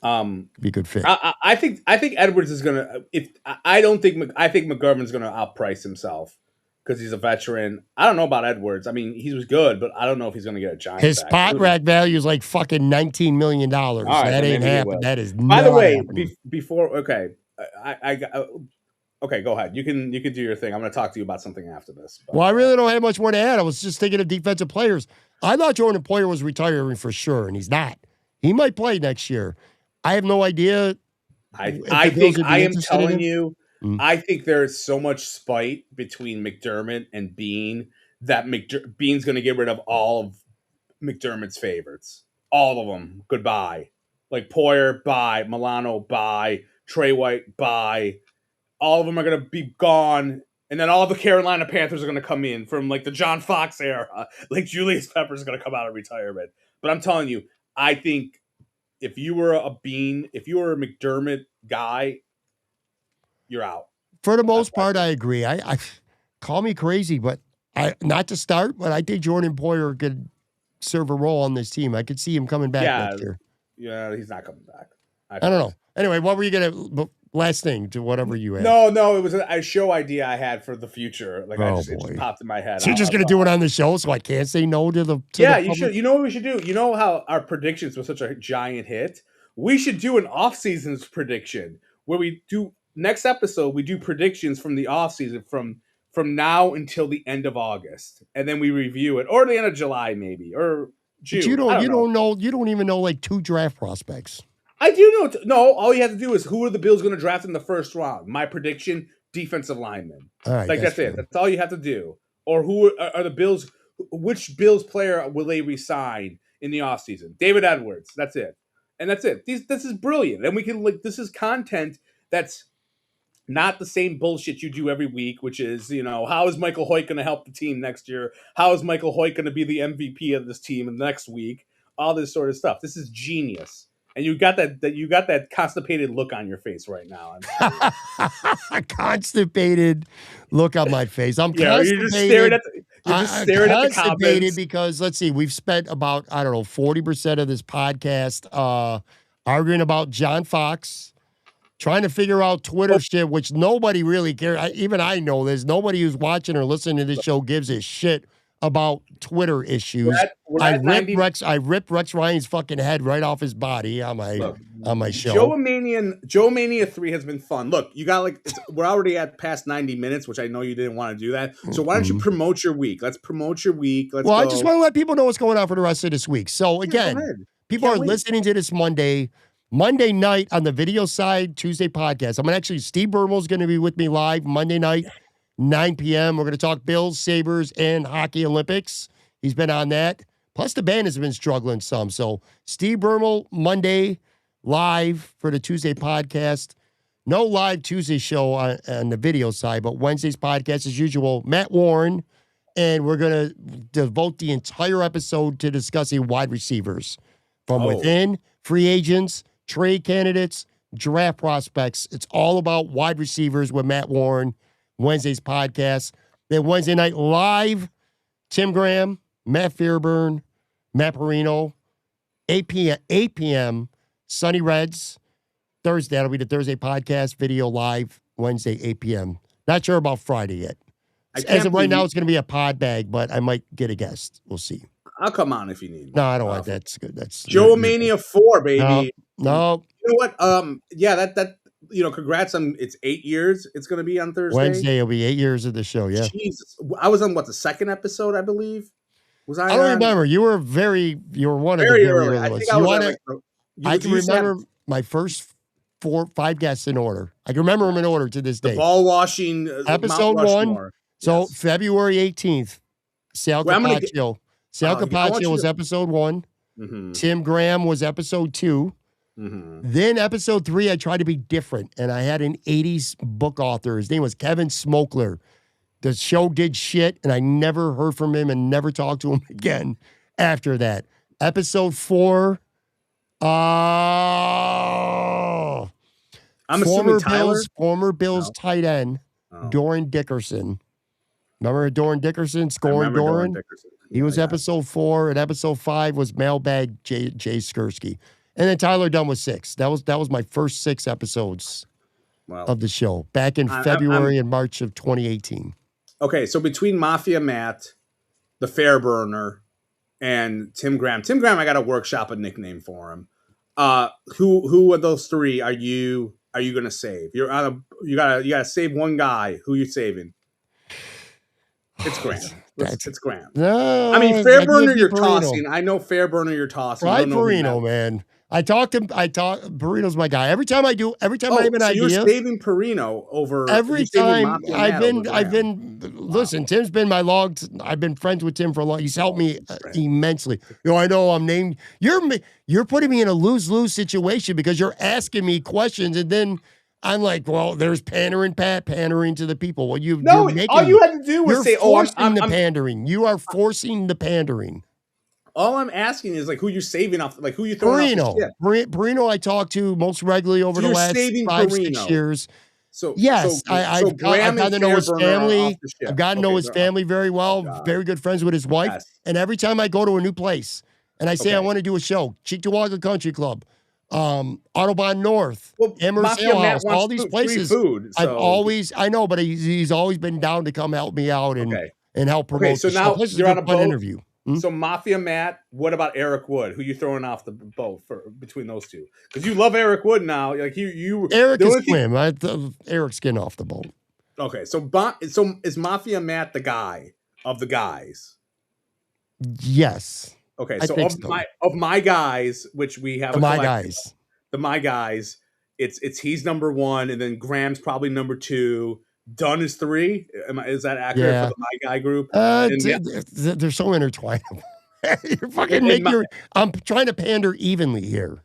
a good fit. I think Edwards is gonna. I think McGovern's gonna outprice himself because he's a veteran. I don't know about Edwards. I mean, he was good, but I don't know if he's gonna get a giant. His spot rack value is like fucking $19 million. Right, that ain't happening. That is. By the way, before okay, go ahead. You can do your thing. I'm going to talk to you about something after this. But. Well, I really don't have much more to add. I was just thinking of defensive players. I thought Jordan Poyer was retiring for sure, and he's not. He might play next year. I have no idea. I am telling you, I think there is so much spite between McDermott and Bean that Bean's going to get rid of all of McDermott's favorites. All of them. Goodbye. Like Poyer, bye. Milano, bye. Trey White, bye. All of them are going to be gone, and then all the Carolina Panthers are going to come in from like the John Fox era. Like Julius Peppers is going to come out of retirement. But I'm telling you, I think if you were a McDermott guy, you're out. For the most part, I agree. I call me crazy, but not to start, but I think Jordan Poyer could serve a role on this team. I could see him coming back next year. Yeah, he's not coming back. I don't know. Anyway, what were you going to... Last thing to whatever you had. No, it was a show idea I had for the future. Like it just popped in my head. So you're just gonna do it on the show, so I can't say no to the. You should. You know what we should do? You know how our predictions were such a giant hit? We should do an off-season's prediction where we do next episode. We do predictions from the off-season from now until the end of August, and then we review it, or the end of July maybe, or June. But you don't even know like 2 draft prospects. I do know. No, all you have to do is who are the Bills going to draft in the first round? My prediction: defensive lineman. All right, like that's it. That's all you have to do. Or who are the Bills? Which Bills player will they resign in the offseason? David Edwards. That's it, and that's it. This is brilliant, and we can this is content that's not the same bullshit you do every week, which is how is Michael Hoyt going to help the team next year? How is Michael Hoyt going to be the MVP of this team in the next week? All this sort of stuff. This is genius. And you got that constipated look on your face right now. Constipated look on my face. I'm constipated. You're just staring at the comments. Because let's see, we've spent about 40% of this podcast arguing about John Fox, trying to figure out Twitter shit, which nobody really cares. Even I know this. Nobody who's watching or listening to this show gives a shit about Twitter issues. I ripped Rex Ryan's fucking head right off his body on my show. Joe Mania 3 has been fun. Look, you got we're already at past 90 minutes, which I know you didn't want to do that. So why don't you promote your week? Let's promote your week. I just want to let people know what's going on for the rest of this week. So again, people are listening to this Monday night on the video side, Tuesday podcast. Steve Bermel's going to be with me live Monday night. 9 p.m. We're going to talk Bills, Sabres, and Hockey Olympics. He's been on that. Plus, the band has been struggling some. So, Steve Bermel, Monday, live for the Tuesday podcast. No live Tuesday show on the video side, but Wednesday's podcast, as usual, Matt Warren. And we're going to devote the entire episode to discussing wide receivers from within, free agents, trade candidates, draft prospects. It's all about wide receivers with Matt Warren. Wednesday's podcast. Then Wednesday night live, Tim Graham, Matt Fairburn, Matt Perino, 8 p.m., Sunny Reds. Thursday, that'll be the Thursday podcast, video live, Wednesday, 8 p.m. Not sure about Friday yet. As of right now, it's going to be a pod bag, but I might get a guest. We'll see. I'll come on if you need me. No, I don't want that. That's good. That's Joe Mania 4, baby. No. You know what? That congrats on it's 8 years. It's going to be on Thursday. Wednesday will be 8 years of the show. Yeah. Jesus, I was on the second episode, I believe. Was I? I don't remember. You were one of the very early ones. I can remember my first 4-5 guests in order. I can remember them in order to this day. The ball washing episode 1. So February 18th, Sal Capaccio. Sal Capaccio was episode 1. Mm-hmm. Tim Graham was episode 2. Mm-hmm. Then episode 3, I tried to be different, and I had an 80s book author. His name was Kevin Smokler. The show did shit, and I never heard from him and never talked to him again after that. Episode 4, I'm assuming Tyler. Former Bills No. tight end, Oh. Doran Dickerson. Remember Doran Dickerson, I scoring remember Doran? Dickerson. He was episode 4, and episode 5 was Mailbag Jay Skursky. And then Tyler Dunn was 6. That was my first 6 episodes of the show back in February and March of 2018. Okay, so between Mafia Matt, the Fairburner, and Tim Graham, I got to workshop a nickname for him. Who of those 3 are you gonna save? You gotta save one guy. Who you saving? It's Graham. It's Graham. No, I mean, Fairburner, you're tossing. I know Fairburner, you're tossing. Right, Perino, man. Perino's my guy. Every time I have an idea. You're saving Perino over every time I've been listen, Tim's been I've been friends with Tim for a long. He's helped me immensely. I know I'm named. You're putting me in a lose-lose situation because you're asking me questions and then I'm like, well, there's pandering to the people. Well, all you had to do was say, I'm pandering. You are forcing the pandering. All I'm asking is like who you're saving off, like who you throwing off the ship. Perino, I talk to most regularly over the last 5-6 years. So yes, I've gotten to know his family. I've gotten to know his family very well. Very good friends with his wife. Yes. And every time I go to a new place and I say I want to do a show, Cheektowaga Country Club, Audubon North, Amherst Ale House, all these places. Food, so. I know, but he's always been down to come help me out and help promote. Okay, so now you're on a boat. Interview. So Mafia Matt, what about Eric Wood? Who you throwing off the boat between those two? Because you love Eric Wood now. Like Eric is swim. Eric's getting off the boat. Okay, so is Mafia Matt the guy of the guys? Yes. Okay, so of my guys, which we have the my guys, it's he's number 1, and then Graham's probably number 2. Dunn is 3. Is that accurate for the my guy group? They're so intertwined. You're fucking I'm trying to pander evenly here.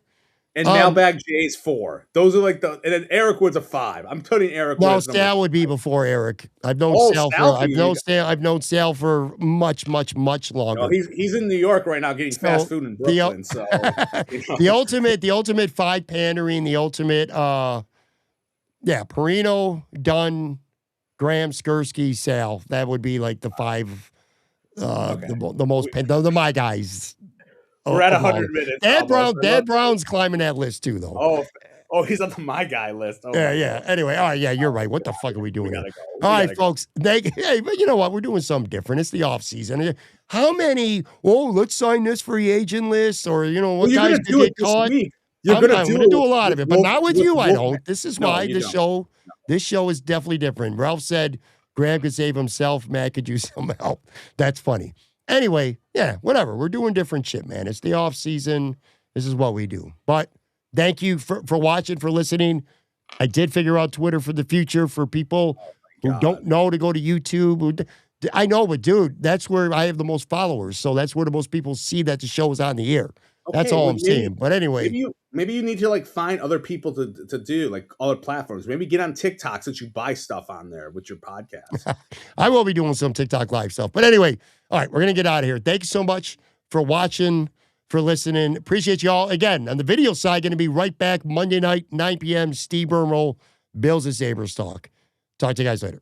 And Mailbag J's 4. Those are and then Eric Wood's a 5. I'm putting Eric. No, Sal would be before Eric. I've known I've known Sal for much longer. No, he's in New York right now getting fast food in Brooklyn. The ultimate 5 pandering, the ultimate Perino, Dunn, Graham, Skursky, Sal. That would be like the 5 the most my guys. We're at 100 minutes. Dad Brown's climbing that list too, though. Oh, he's on the my guy list. Yeah. Anyway, all right, you're right. What the fuck are we doing here? All right, folks. But you know what? We're doing something different. It's the off season. How many? Let's sign this free agent list, or what guys did get caught? I'm going to do a lot of it, but not with you. I don't. This is why this show is definitely different. Ralph said Graham could save himself. Matt could use some help. That's funny. Anyway, whatever. We're doing different shit, man. It's the off season. This is what we do. But thank you for watching, for listening. I did figure out Twitter for the future for people who don't know to go to YouTube. I know, but dude, that's where I have the most followers. So that's where the most people see that the show is on the air. That's all I'm saying. But anyway, maybe you need to find other people to do other platforms. Maybe get on TikTok since you buy stuff on there with your podcast. I will be doing some TikTok live stuff. But anyway, all right, we're gonna get out of here. Thank you so much for watching, for listening. Appreciate you all. Again, on the video side, going to be right back Monday night, 9 p.m. Steve Burnroll, Bills and Sabres talk. Talk to you guys later.